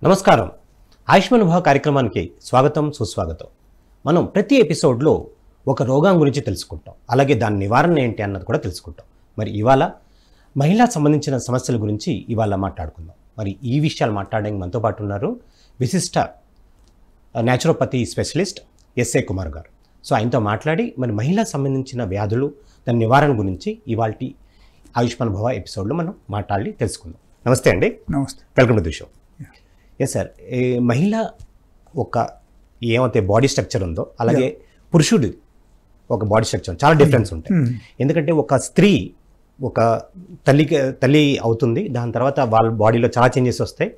నమస్కారం. ఆయుష్మాన్ భవ కార్యక్రమానికి స్వాగతం, సుస్వాగతం. మనం ప్రతి ఎపిసోడ్లో ఒక రోగం గురించి తెలుసుకుంటాం, అలాగే దాని నివారణ ఏంటి అన్నది కూడా తెలుసుకుంటాం. మరి ఇవాళ మహిళా సంబంధించిన సమస్యల గురించి ఇవాళ మాట్లాడుకుందాం. మరి ఈ విషయాలు మాట్లాడడానికి మనతో పాటు ఉన్నారు విశిష్ట న్యాచురోపతి స్పెషలిస్ట్ ఎస్ఏ కుమార్ గారు. సో ఆయనతో మాట్లాడి మరి మహిళా సంబంధించిన వ్యాధులు, దాని నివారణ గురించి ఇవాళ ఆయుష్మాన్ భవ ఎపిసోడ్లో మనం మాట్లాడి తెలుసుకుందాం. నమస్తే అండి. నమస్తే. Welcome to the show. Yes sir, మహిళ ఒక ఏమైతే బాడీ స్ట్రక్చర్ ఉందో అలాగే పురుషుడు ఒక బాడీ స్ట్రక్చర్ చాలా డిఫరెన్స్ ఉంటాయి. ఎందుకంటే ఒక స్త్రీ ఒక తల్లి అవుతుంది, దాని తర్వాత వాళ్ళ బాడీలో చాలా చేంజెస్ వస్తాయి.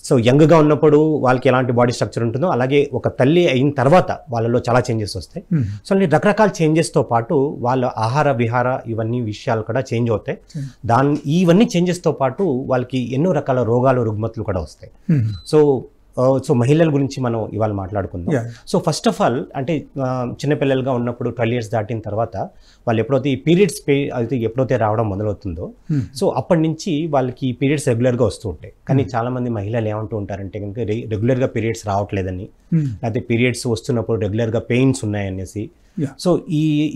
సో యంగ్గా ఉన్నప్పుడు వాళ్ళకి ఎలాంటి బాడీ స్ట్రక్చర్ ఉంటుందో అలాగే ఒక తల్లి అయిన తర్వాత వాళ్ళలో చాలా చేంజెస్ వస్తాయి. సో రకరకాల చేంజెస్తో పాటు వాళ్ళ ఆహార విహార ఇవన్నీ విషయాలు కూడా చేంజ్ అవుతాయి. ఇవన్నీ చేంజెస్తో పాటు వాళ్ళకి ఎన్నో రకాల రోగాలు రుగ్మతులు కూడా వస్తాయి. సో మహిళల గురించి మనం ఇవాళ మాట్లాడుకుందాం. సో ఫస్ట్ ఆఫ్ ఆల్ అంటే చిన్నపిల్లలుగా ఉన్నప్పుడు 12 years దాటిన తర్వాత వాళ్ళు ఎప్పుడైతే ఈ పీరియడ్స్ అయితే ఎప్పుడైతే రావడం మొదలవుతుందో సో అప్పటి నుంచి వాళ్ళకి పీరియడ్స్ రెగ్యులర్గా వస్తూ ఉంటాయి. కానీ చాలా మంది మహిళలు ఏమంటూ ఉంటారంటే కనుక రెగ్యులర్గా పీరియడ్స్ రావట్లేదని, లేకపోతే పీరియడ్స్ వస్తున్నప్పుడు రెగ్యులర్గా పెయిన్స్ ఉన్నాయనేసి. సో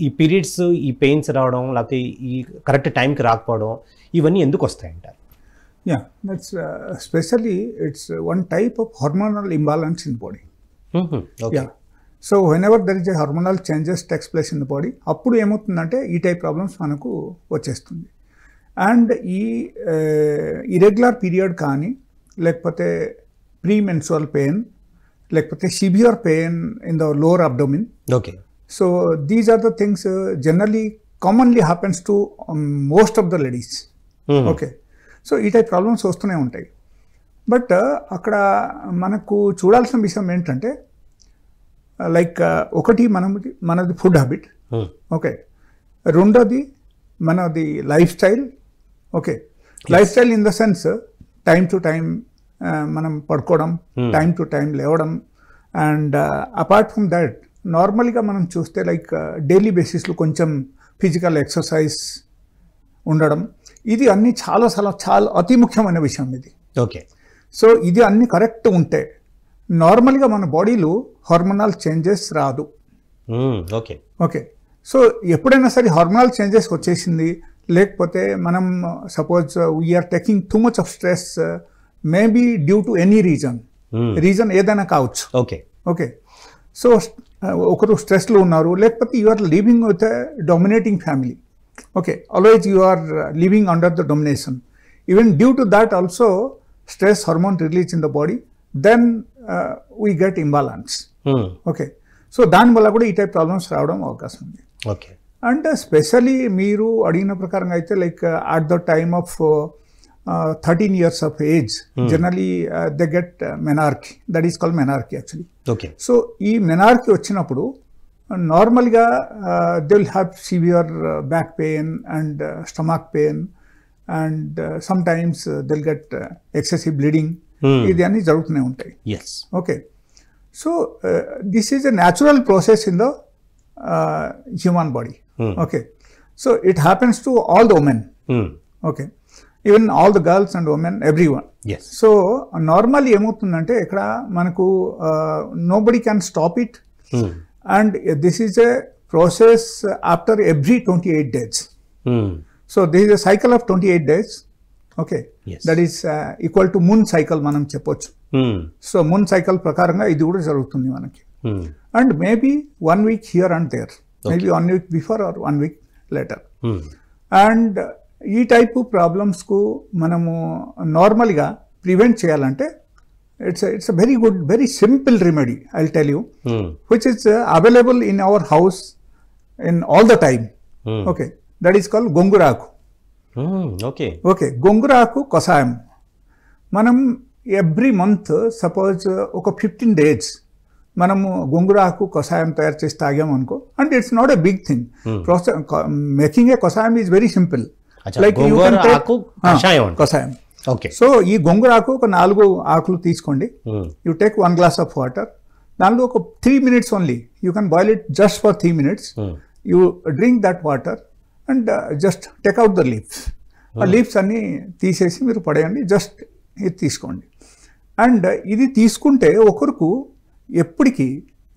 ఈ పీరియడ్స్ ఈ పెయిన్స్ రావడం లేకపోతే ఈ కరెక్ట్ టైంకి రాకపోవడం ఇవన్నీ ఎందుకు వస్తాయంటారు? Yeah, that's especially it's one type of hormonal imbalance in the body. Okay. Yeah. So whenever there is a hormonal changes takes place in the body, అప్పుడు ఏమవుతుందంటే ఈ టైప్ ప్రాబ్లమ్స్ మనకు వచ్చేస్తుంది. అండ్ ఈ ఇరెగ్యులర్ పీరియడ్ కానీ లేకపోతే pre menstrual pain లేకపోతే severe pain in the lower abdomen. Okay. So these are the things generally commonly happens to most of the ladies. Okay. So ఈ టైప్ ప్రాబ్లమ్స్ వస్తూనే ఉంటాయి. But అక్కడ మనకు చూడాల్సిన విషయం ఏంటంటే లైక్ ఒకటి మనది ఫుడ్ హ్యాబిట్. ఓకే. రెండోది మనది life style. Okay. Life style in the sense time to time మనం పడుకోవడం, టైం టు టైం లేవడం. అండ్ అపార్ట్ ఫ్రమ్ దాట్ నార్మల్గా మనం చూస్తే లైక్ డైలీ బేసిస్లో కొంచెం ఫిజికల్ ఎక్సర్సైజ్ ఉండడం, ఇది అన్ని చాలా అతి ముఖ్యమైన విషయం ఇది. ఓకే. సో ఇది అన్ని కరెక్ట్ ఉంటే నార్మల్గా మన బాడీలో హార్మోనల్ చేంజెస్ రాదు. ఓకే. ఓకే. సో ఎప్పుడైనా సరే హార్మోనల్ చేంజెస్ వచ్చేసింది, లేకపోతే మనం suppose we're taking too much of stress, maybe due to any reason ఏదైనా కావచ్చు. ఓకే. ఓకే. సో ఒకరు స్ట్రెస్లో ఉన్నారు, లేకపోతే you are living with a dominating family. Okay, always you are living under the domination. Even due to that also stress hormone release in the body, then we get imbalance. Okay. So దాని వల్ల కూడా ఈ type problems రావడం అవకాశం ఉంది. Okay. And specially మీరు అడిగిన ప్రకారంగా అయితే like at the time of 13 years of age, generally they get menarche. That is called menarche actually. Okay. So ఈ menarche వచ్చినప్పుడు నార్మల్గా they will have severe back pain and stomach pain and some times they will get excessive bleeding. ఇది అన్నీ జరుగుతూనే ఉంటాయి. Okay. So this is a natural process in the human body. Okay. So it happens to all the women. Okay. Even all the girls and women, every one. So normally ఏమవుతుందంటే ఇక్కడ మనకు nobody can stop it. And this is a process after every 28 days. So this is a cycle of 28 days. Okay. Yes. That is equal to moon cycle మనం చెప్పొచ్చు. So moon cycle ప్రకారంగా ఇది కూడా జరుగుతుంది మనకి. And maybe 1 week here and there. Okay. Maybe 1 week before or 1 week later. And ఈ type ప్రాబ్లమ్స్కు మనము నార్మల్గా ప్రివెంట్ చేయాలంటే it's a very good, very simple remedy, I'll tell you, which is available in our house in all the time. Okay. That is called gonguraku. Okay. Okay. Gonguraku kasayam. Manam every month, suppose ఒక 15 days మనము గొంగురాకు కషాయం తయారు చేసి తాగాం అనుకో, and it's not a big thing. Making a kashayam is very simple. Like kashayam. Okay. So ఈ గొంగురాకు ఒక 4 ఆకులు తీసుకోండి. You take 1 glass of water. దానిలో ఒక 3 minutes only, you can boil it just for 3 minutes. You drink that water and just take out the leaves. ఆ leaves అన్నీ తీసేసి మీరు పడేయండి, జస్ట్ ఇది తీసుకోండి. అండ్ ఇది తీసుకుంటే ఒకరికి ఎప్పటికీ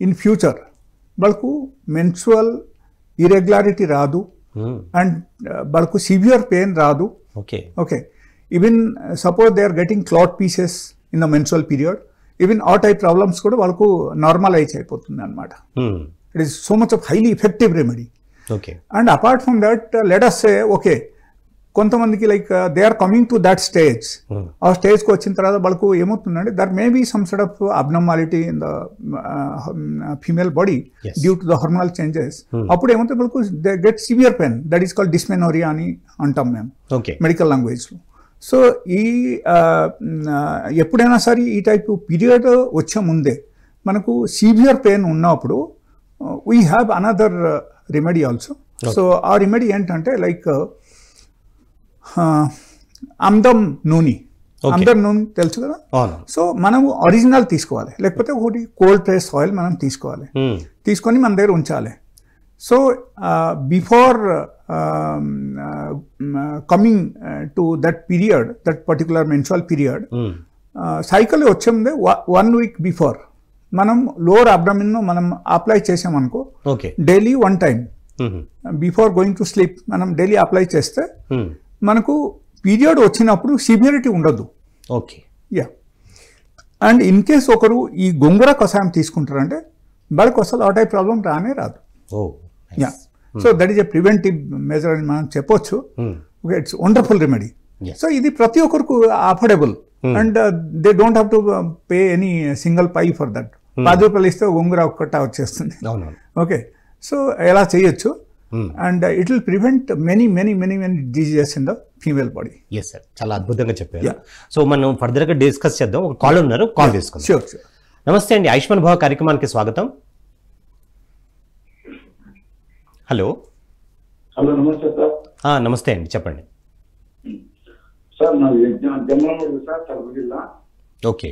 ఇన్ ఫ్యూచర్ వాళ్ళకు మెన్స్ట్రువల్ ఇరెగ్యులారిటీ రాదు అండ్ వాళ్ళకు సివియర్ పెయిన్ రాదు. Okay, even suppose they are getting clot pieces in the menstrual period, even ఆ టైప్ ప్రాబ్లమ్స్ కూడా వాళ్ళకు నార్మలైజ్ అయిపోతుంది అనమాట. It is so much of highly effective remedy. And apart from that let us say, okay కొంతమందికి like they are coming to that stage, ఆ స్టేజ్కి వచ్చిన తర్వాత వాళ్ళకు ఏమవుతుందంటే there may be some sort of abnormality in the female body due to the hormonal changes. అప్పుడు ఏమవుతుంది వాళ్ళకు they get severe pain, that is called dysmenorrhoea అని అంటాం మేము మెడికల్ లాంగ్వేజ్లో. సో ఈ ఎప్పుడైనా సరే ఈ టైప్ పీరియడ్ వచ్చే ముందే మనకు సివియర్ పెయిన్ ఉన్నప్పుడు we have another remedy also. So ఆ రెమెడీ ఏంటంటే లైక్ అమ్దం నూనె. అమ్దం నూనె తెలుసు కదా. సో మనము ఒరిజినల్ తీసుకోవాలి, లేకపోతే ఒకటి కోల్డ్ ప్రెస్ ఆయిల్ మనం తీసుకోవాలి, తీసుకొని మన దగ్గర ఉంచాలి. So before coming to that period, that particular menstrual period cycle వచ్చే ముందే 1 week బిఫోర్ మనం లోవర్ అబ్డామిన్ మనం అప్లై చేసామనుకో, daily 1 time before going to sleep మనం డైలీ అప్లై చేస్తే మనకు పీరియడ్ వచ్చినప్పుడు సివియరిటీ ఉండదు. యా. అండ్ ఇన్ కేస్ ఒకరు ఈ గోంగూర కషాయం తీసుకుంటారంటే వాళ్ళకి అసలు ఆ టైప్ ప్రాబ్లం రానే రాదు. Yeah. So that is a preventive measure అని మనం చెప్పొచ్చు. Okay, it's wonderful remedy. So ఇది ప్రతి ఒక్కరికి affordable and they don't have to pay any single pie for that. 10 రూపాయలు ఇస్తే గోంగూర ఒక్కట వచ్చేస్తుంది. ఓకే, సో ఎలా చేయొచ్చు and it will prevent many many many many diseases in the female body. Yes sir, చాలా అద్భుతంగా చెప్పారు. సో మనం ఫర్దర్గా డిస్కస్ చేద్దాం. ఒక కాల్ ఉన్నారు, కాల్ తీసుకుందాం. Sure sure. నమస్తే అండి, ఆయుష్మాన్ భవ కార్యక్రమానికి స్వాగతం. హలో. నమస్తే సార్. నమస్తే అండి, చెప్పండి సార్. నాది జమ్మలమూడు సార్, కడప జిల్లా. ఓకే.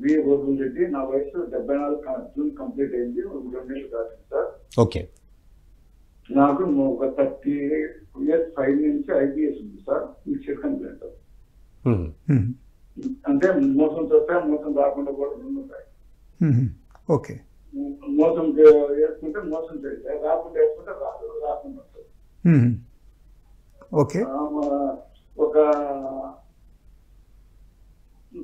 బి గోవింద్ రెడ్డి. నా వయసు 74 జూన్ కంప్లీట్ అయింది. 2 నెలలు కాదు సార్. ఓకే. నాకు ఒక 30 years 5 నుంచి ఐబిఎస్ ఉంది సార్. Mixed complaint. అంటే మోసం చూస్తే మోసం రాకుండా కూడా ఉంటాయి. ఓకే. మోసం వేసుకుంటే మోసం చేస్తాయి, రాకుండా వేసుకుంటే రాకుండా ఉంటుంది. ఓకే. ఒక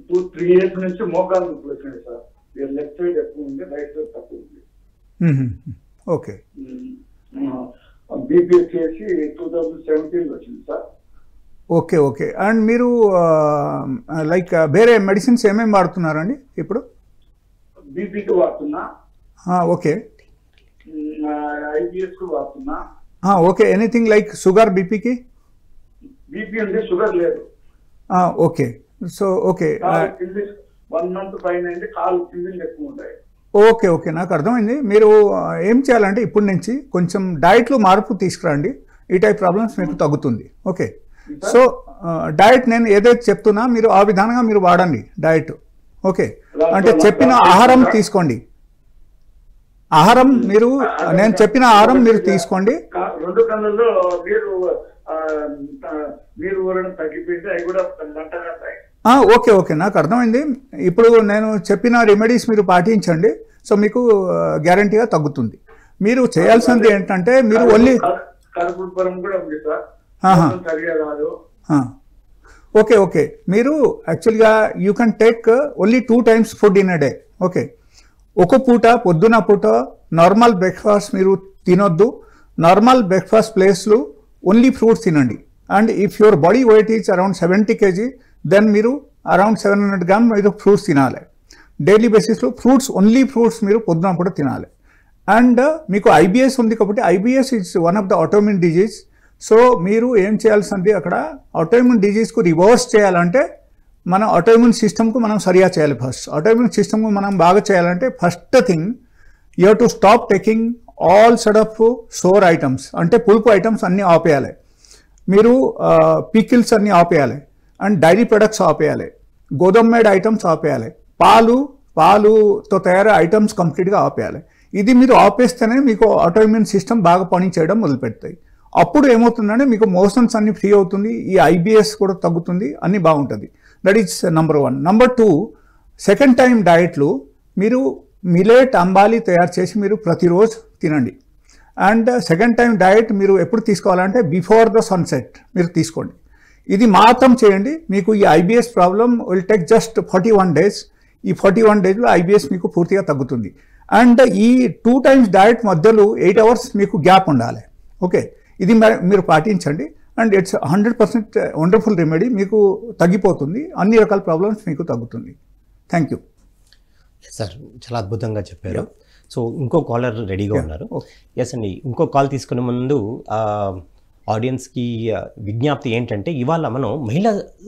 2-3 years నుంచి మోకాలు నొప్పులు వచ్చినాయి సార్. లెఫ్ట్ సైడ్ ఎక్కువ ఉంది, రైట్ సైడ్ తక్కువ ఉంది. ఓకే. బీపీ వచ్చేసి 2017 వచ్చింది సార్. Okay okay. అండ్ మీరు లైక్ వేరే మెడిసిన్స్ ఏమేమి వాడుతున్నారండి ఇప్పుడు? బీపీకి వాడుతున్నా. ఓకే. ఐబిఎస్ కు వాడుతున్నా. ఓకే. Anything like sugar? బీపీకి బీపీ ఉంది, షుగర్ లేదు. ఓకే. So okay. 1 month పైన కాలు కిందలు ఎక్కువ ఉంటాయి. ఓకే ఓకే, నాకు అర్థమైంది. మీరు ఏం చేయాలంటే ఇప్పటి నుంచి కొంచెం డైట్లో మార్పు తీసుకురండి, ఈ టైప్ ప్రాబ్లమ్స్ మీకు తగ్గుతుంది. ఓకే. సో డైట్ నేను ఏదైతే చెప్తున్నా మీరు ఆ విధానంగా మీరు వాడండి డైట్. ఓకే. అంటే చెప్పిన ఆహారం తీసుకోండి. ఆహారం మీరు నేను చెప్పిన ఆహారం మీరు తీసుకోండి. 2 కళ్ళల్లో నీరు ఊరడం తగ్గిపోయింది, అవి కూడా మంటగా. ఓకే ఓకే, నాకు అర్థమైంది. ఇప్పుడు నేను చెప్పిన రెమెడీస్ మీరు పాటించండి, సో మీకు గ్యారంటీగా తగ్గుతుంది. మీరు చేయాల్సింది ఏంటంటే మీరు ఓన్లీ ఓకే ఓకే మీరు యాక్చువల్గా you can take only 2 times food in a day. Okay. ఒక పూట పొద్దున పూట నార్మల్ బ్రేక్ఫాస్ట్ మీరు తినొద్దు. నార్మల్ బ్రేక్ఫాస్ట్ ప్లేస్లో ఓన్లీ ఫ్రూట్స్ తినండి. And if your body weight is around 70 kg then మీరు అరౌండ్ 700 grams మీరు ఫ్రూట్స్ తినాలి. డైలీ బేసిస్లో ఫ్రూట్స్, ఓన్లీ ఫ్రూట్స్ మీరు పొద్దున పూట తినాలి. అండ్ మీకు ఐబిఎస్ ఉంది కాబట్టి IBS is one of the autoimmune disease. So మీరు ఏం చేయాల్సింది అక్కడ ఆటోఇమ్యూన్ డిజీజ్కు రివర్స్ చేయాలంటే మన ఆటోఇమ్యూన్ సిస్టమ్కు మనం సరిగా చేయాలి. ఫస్ట్ ఆటోఇమ్యూన్ సిస్టమ్కు మనం బాగా చేయాలంటే first thing you have to stop taking all sort of sour items. అంటే పులుపు ఐటమ్స్ అన్నీ ఆపేయాలి. మీరు పికిల్స్ అన్నీ ఆపేయాలి. అండ్ డైరీ ప్రొడక్ట్స్ ఆపేయాలి. గోధుమ మేడ్ ఐటమ్స్ ఆపేయాలి. పాలుతో తయారయ్యే ఐటమ్స్ కంప్లీట్గా ఆపేయాలి. ఇది మీరు ఆపేస్తేనే మీకు ఆటోఇమ్యూన్ సిస్టమ్ బాగా పని చేయడం మొదలుపెడతాయి. అప్పుడు ఏమవుతుందంటే మీకు మోషన్స్ అన్ని ఫ్రీ అవుతుంది, ఈ ఐబిఎస్ కూడా తగ్గుతుంది, అన్నీ బాగుంటుంది. That is number 1. Number 2, second time డయట్లు మీరు మిలెట్ అంబాలి తయారు చేసి మీరు ప్రతిరోజు తినండి. అండ్ సెకండ్ టైం డయట్ మీరు ఎప్పుడు తీసుకోవాలంటే బిఫోర్ ద సన్సెట్ మీరు తీసుకోండి. ఇది మాత్రం చేయండి. మీకు ఈ IBS problem will take just 41 days. ఈ 41 daysలో ఐబిఎస్ మీకు పూర్తిగా తగ్గుతుంది. అండ్ ఈ 2 times డయట్ మధ్యలో 8 hours మీకు గ్యాప్ ఉండాలి. ఓకే, ఇది మీరు పాటించండి. And it's 100% wonderful remedy. మీకు తగ్గిపోతుంది, అన్ని రకాల ప్రాబ్లమ్స్ మీకు తగ్గుతుంది. థ్యాంక్ యూ సార్, చాలా అద్భుతంగా చెప్పారు. సో ఇంకో కాలర్ రెడీగా ఉన్నారు. ఎస్ అండి, ఇంకో కాల్ తీసుకునే ముందు ఆడియన్స్కి విజ్ఞప్తి ఏంటంటే, ఇవాళ మనం మహిళ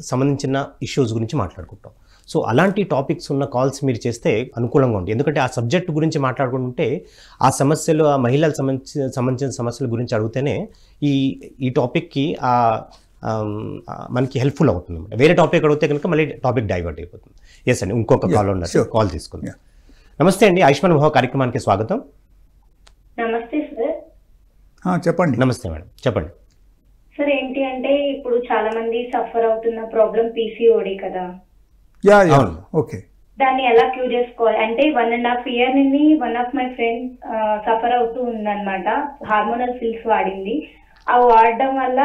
సంబంధించిన ఇష్యూస్ గురించి మాట్లాడుకుంటాం. సో అలాంటి టాపిక్స్ ఉన్న కాల్స్ మీరు చేస్తే అనుకూలంగా ఉంటుంది. ఎందుకంటే ఆ సబ్జెక్ట్ గురించి మాట్లాడుకుంటే ఆ సమస్యలు, ఆ మహిళలకు సంబంధించిన సమస్యల గురించి అడిగితేనే ఈ టాపిక్కి మనకి హెల్ప్ఫుల్ అవుతుంది అనమాట. వేరే టాపిక్ అడిగితే కనుక మళ్ళీ టాపిక్ డైవర్ట్ అయిపోతుంది. ఎస్ అండి, ఇంకొక కాల్ ఉన్నారు, కాల్ తీసుకుందాం. నమస్తే అండి, ఆయుష్మాన్ భవ కార్యక్రమానికి స్వాగతం. నమస్తే సార్. చెప్పండి. నమస్తే మేడం, చెప్పండి సార్. ఏంటి అంటే ఇప్పుడు చాలా మంది సఫర్ అవుతున్న ప్రాబ్లం పీసీఓడి కదా. ఓకే, దాన్ని ఎలా క్యూర్ చేసుకోవాలి అంటే 1.5 year నుండి one of my friend suffer అవుతూ ఉందన్నమాట. హార్మోనల్ పిల్స్ వాడింది. అవి వాడడం వల్ల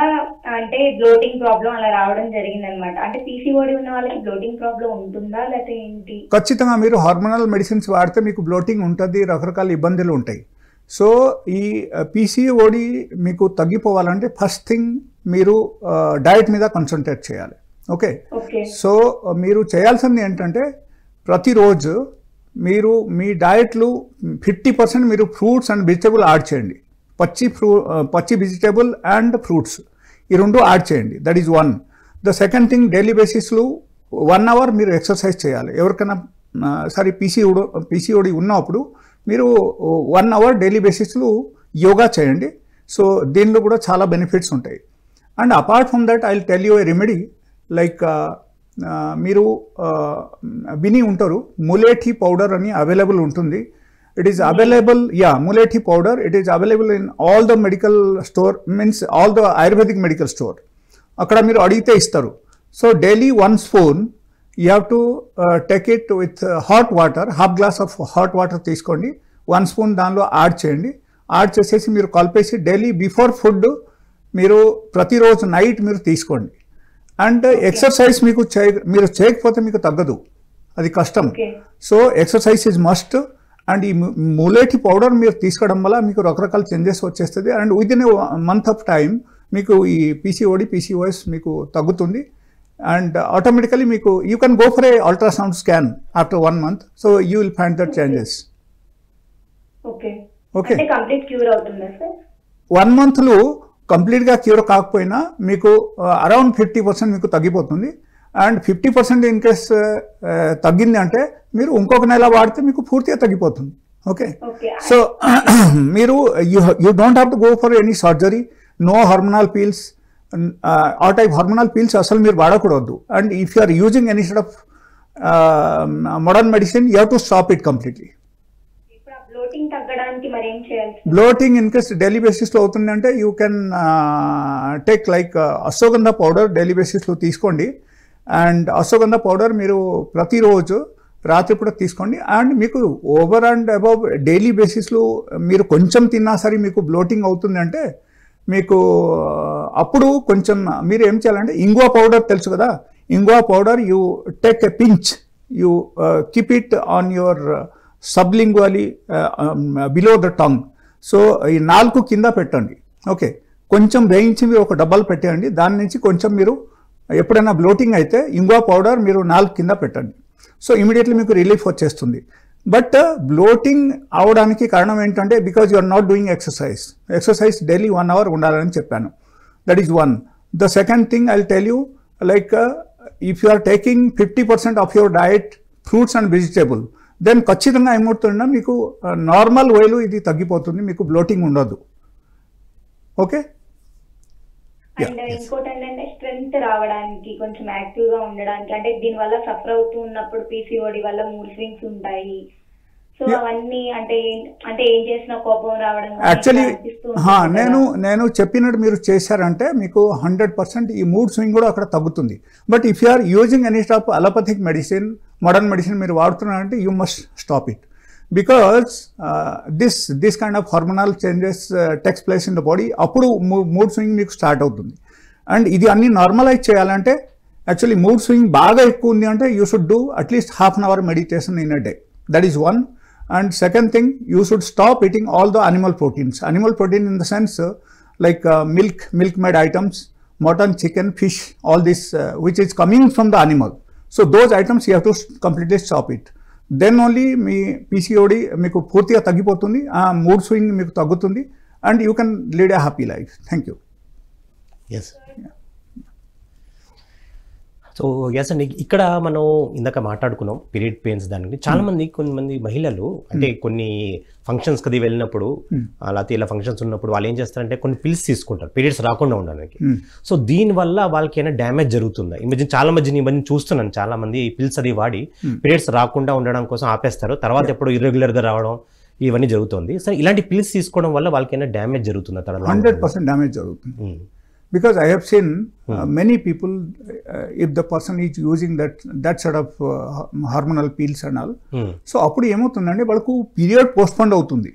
అంటే బ్లోటింగ్ ప్రాబ్లం అలా రావడం జరిగిందనమాట. అంటే పీసీఓడి ఉన్న వాళ్ళకి బ్లోటింగ్ ప్రాబ్లం ఉంటుందా లేకపోతే ఏంటి? ఖచ్చితంగా మీరు హార్మోనల్ మెడిసిన్స్ వాడితే మీకు బ్లోటింగ్ ఉంటుంది, రకరకాల ఇబ్బందులు ఉంటాయి. సో ఈ పీసీఓడి మీకు తగ్గిపోవాలంటే ఫస్ట్ థింగ్ మీరు డయట్ మీద కాన్సన్ట్రేట్ చేయాలి. ఓకే, సో మీరు చేయాల్సింది ఏంటంటే ప్రతిరోజు మీరు మీ డయట్లు 50% మీరు ఫ్రూట్స్ అండ్ వెజిటబుల్ యాడ్ చేయండి. పచ్చి వెజిటబుల్ అండ్ ఫ్రూట్స్ ఈ రెండు యాడ్ చేయండి. That is one. The second thing, daily బేసిస్లో 1 hour మీరు ఎక్సర్సైజ్ చేయాలి. ఎవరికైనా సరే పీసీఓడి ఉన్నప్పుడు మీరు 1 hour డైలీ బేసిస్లో యోగా చేయండి. సో దీనిలో కూడా చాలా బెనిఫిట్స్ ఉంటాయి. And apart from that I will tell you a remedy. Like మీరు విని ఉంటారు, ములేఠీ పౌడర్ అని అవైలబుల్ ఉంటుంది. It is available, mulethi powder. It is available in all the medical store, means all the ayurvedic medical store. అక్కడ మీరు అడిగితే ఇస్తారు. So daily 1 spoon you have to take it with hot water. Half glass of hot water తీసుకోండి, 1 spoon దానిలో add చేయండి. Add చేసేసి మీరు కలిపేసి డైలీ బిఫోర్ ఫుడ్ మీరు ప్రతిరోజు నైట్ మీరు తీసుకోండి. అండ్ ఎక్సర్సైజ్ మీరు చేయకపోతే మీకు తగ్గదు, అది కష్టం. So exercise is must. And ఈ ములేఠీ పౌడర్ మీరు తీసుకోవడం వల్ల మీకు రకరకాల చేంజెస్ వచ్చేస్తుంది. And with in month of time మీకు ఈ పీసీఓఎస్ మీకు తగ్గుతుంది. అండ్ ఆటోమేటికలీ మీకు you can go for a ultrasound scan after 1 month. So you will find that changes. Okay, 1 monthలో కంప్లీట్గా క్యూర్ కాకపోయినా మీకు అరౌండ్ 50% మీకు తగ్గిపోతుంది. అండ్ 50% ఇన్ కేస్ తగ్గింది అంటే మీరు ఇంకొక నెల వాడితే మీకు పూర్తిగా తగ్గిపోతుంది. ఓకే, సో మీరు you don't have to go for any surgery, no hormonal pills. ఆ టైప్ హార్మోనల్ పీల్స్ అసలు మీరు వాడకూడదు. And if you are using any sort of modern medicine you have to stop it completely. Bloating in case daily బేసిస్లో అవుతుందంటే you can take like ashwagandha powder daily బేసిస్లో తీసుకోండి. And ashwagandha powder మీరు ప్రతిరోజు రాత్రిపూట తీసుకోండి. అండ్ మీకు ఓవర్ అండ్ అబౌవ్ డైలీ బేసిస్లో మీరు కొంచెం తిన్నా సరే మీకు బ్లోటింగ్ అవుతుంది అంటే మీకు అప్పుడు కొంచెం మీరు ఏం చేయాలంటే ఇంగువ పౌడర్ తెలుసు కదా, ఇంగువ powder you take a pinch, you keep it on your sublingually below the tongue. So ఈ 4 కింద పెట్టండి. ఓకే, కొంచెం వేయించి మీరు ఒక డబ్బాలు పెట్టేయండి. దాని నుంచి కొంచెం మీరు ఎప్పుడైనా బ్లోటింగ్ అయితే ఇంగువ పౌడర్ మీరు 4 కింద పెట్టండి. సో ఇమీడియట్లీ మీకు రిలీఫ్ వచ్చేస్తుంది. బట్ బ్లోటింగ్ అవడానికి కారణం ఏంటంటే because you are not doing exercise daily 1 hour ఉండాలని చెప్పాను. That is one. The second thing I will tell you, like if you are taking 50% of your diet fruits and vegetable, then ఖచ్చితంగా ఏమవుతుందా మీకు normal వేలో ఇది తగ్గిపోతుంది, మీకు bloating ఉండదు. ఓకే, అండ్ ఇంకోటి ఏంటంటే స్ట్రెంగ్త్ రావడానికి, కొంచెం యాక్టివ్ గా ఉండడానికి, అంటే దీని వల్ల సఫర్ అవుతూ ఉన్నప్పుడు పీసీఓడి వల్ల మూడ్ స్వింగ్స్ ఉంటాయి. సో అవన్నీ అంటే ఏం చేసినా కోపం రావడం. యాక్చువల్లీ నేను చెప్పినట్టు మీరు చేశారంటే మీకు 100% ఈ మూడ్ స్వింగ్ కూడా అక్కడ తగ్గుతుంది. But if you are using any type allopathic medicine modern medicine మీరు వాడుతున్నారంటే you must stop it, because this kind of hormonal changes takes place in the body. అప్పుడు మూడ్ స్వింగ్ మీకు స్టార్ట్ అవుతుంది. And ఇది అన్ని నార్మలైజ్ చేయాలంటే actually mood swing బాగా ఎక్కువ ఉంది అంటే you should do at least half an hour meditation in a day. That is one. And second thing, you should stop eating all the animal proteins. Animal protein in the sense like milk made items, mutton, chicken, fish, all this which is coming from the animal. So those items you have to completely stop it. Then only మీ PCOD మీకు పూర్తిగా తగ్గిపోతుంది, ఆ mood swing మీకు తగ్గుతుంది, and you can lead a happy life. Thank you. Yes. So yes అండి, ఇక్కడ మనం ఇందాక మాట్లాడుకున్నాం పీరియడ్ పెయిన్స్ దానికి. చాలా మంది కొంతమంది మహిళలు అంటే కొన్ని ఫంక్షన్స్ కది వెళ్ళినప్పుడు లేకపోతే ఇలా ఫంక్షన్స్ ఉన్నప్పుడు వాళ్ళు ఏం చేస్తారంటే కొన్ని పిల్స్ తీసుకుంటారు పీరియడ్స్ రాకుండా ఉండడానికి. సో దీనివల్ల వాళ్ళకి ఏమైనా డ్యామేజ్ జరుగుతుందా? ఈ మధ్య చాలా మంది చూస్తున్నాను, చాలా మంది ఈ పిల్స్ అది వాడి పీరియడ్స్ రాకుండా ఉండడం కోసం ఆపేస్తారు, తర్వాత ఎప్పుడు ఇర్రెగ్యులర్గా రావడం ఇవన్నీ జరుగుతుంది. సో ఇలాంటి పిల్స్ తీసుకోవడం వల్ల వాళ్ళకి ఏమైనా డ్యామేజ్ జరుగుతుందా? 100% డ్యామేజ్ జరుగుతుంది. Because I have seen many people, if the person is using that sort of hormonal pills and all, so అప్పుడు ఏమవుతుందంటే వాళ్ళకు పీరియడ్ పోస్ట్పోండ్ అవుతుంది.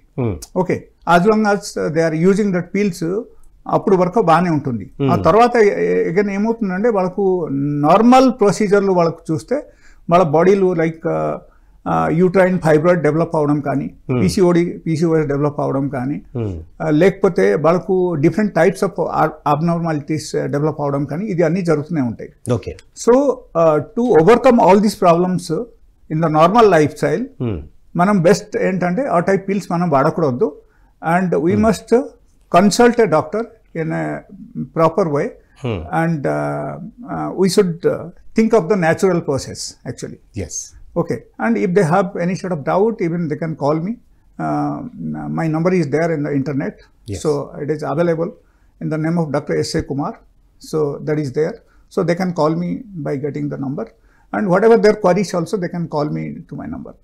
Okay, as long as they are using that pills అప్పుడు వరకు బాగానే ఉంటుంది. ఆ తర్వాత అగైన్ ఏమవుతుందంటే వాళ్ళకు నార్మల్ ప్రొసీజర్లు వాళ్ళకు చూస్తే వాళ్ళ బాడీలు లైక్ యూట్రైన్ ఫైబ్రాయిడ్ డెవలప్ అవడం కానీ, పీసీఓఎస్ డెవలప్ అవడం కానీ, లేకపోతే వాళ్ళకు different types of abnormalities develop అవడం కానీ, ఇది అన్నీ జరుగుతూనే ఉంటాయి. Okay. So to overcome all these problems in the normal life style మనం బెస్ట్ ఏంటంటే ఆ టైప్ పిల్స్ మనం వాడకూడదు. And we must consult a doctor in a proper way, and we should think of the natural process actually. Yes. Okay, and if they have any sort of doubt, even they can call me. My number is there in the internet. Yes. So it is available in the name of Dr. S.A. Kumar. So that is there. So they can call me by getting the number. And whatever their queries also, they can call me to my number.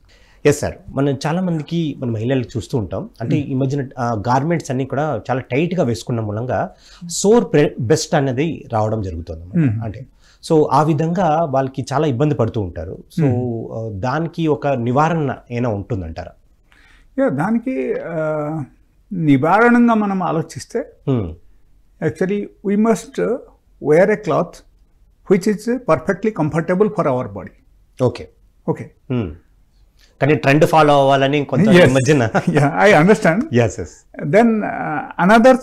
Yes sir, మనం చాలా మందికి మన మహిళలకు చూస్తూ ఉంటాం. అంటే ఈ మధ్యన గార్మెంట్స్ అన్ని కూడా చాలా టైట్గా వేసుకున్న మూలంగా సోర్ బెస్ట్ అనేది రావడం జరుగుతుంది అన్నమాట. అంటే సో ఆ విధంగా వాళ్ళకి చాలా ఇబ్బంది పడుతూ ఉంటారు. సో దానికి ఒక నివారణ ఏమైనా ఉంటుందంటారా? దానికి నివారణంగా మనం ఆలోచిస్తే actually we must wear a cloth which is perfectly comfortable for our body. Okay. Okay, కానీ ట్రెండ్ ఫాలో అవ్వాలని కొంత మధ్యన. I understand. Then another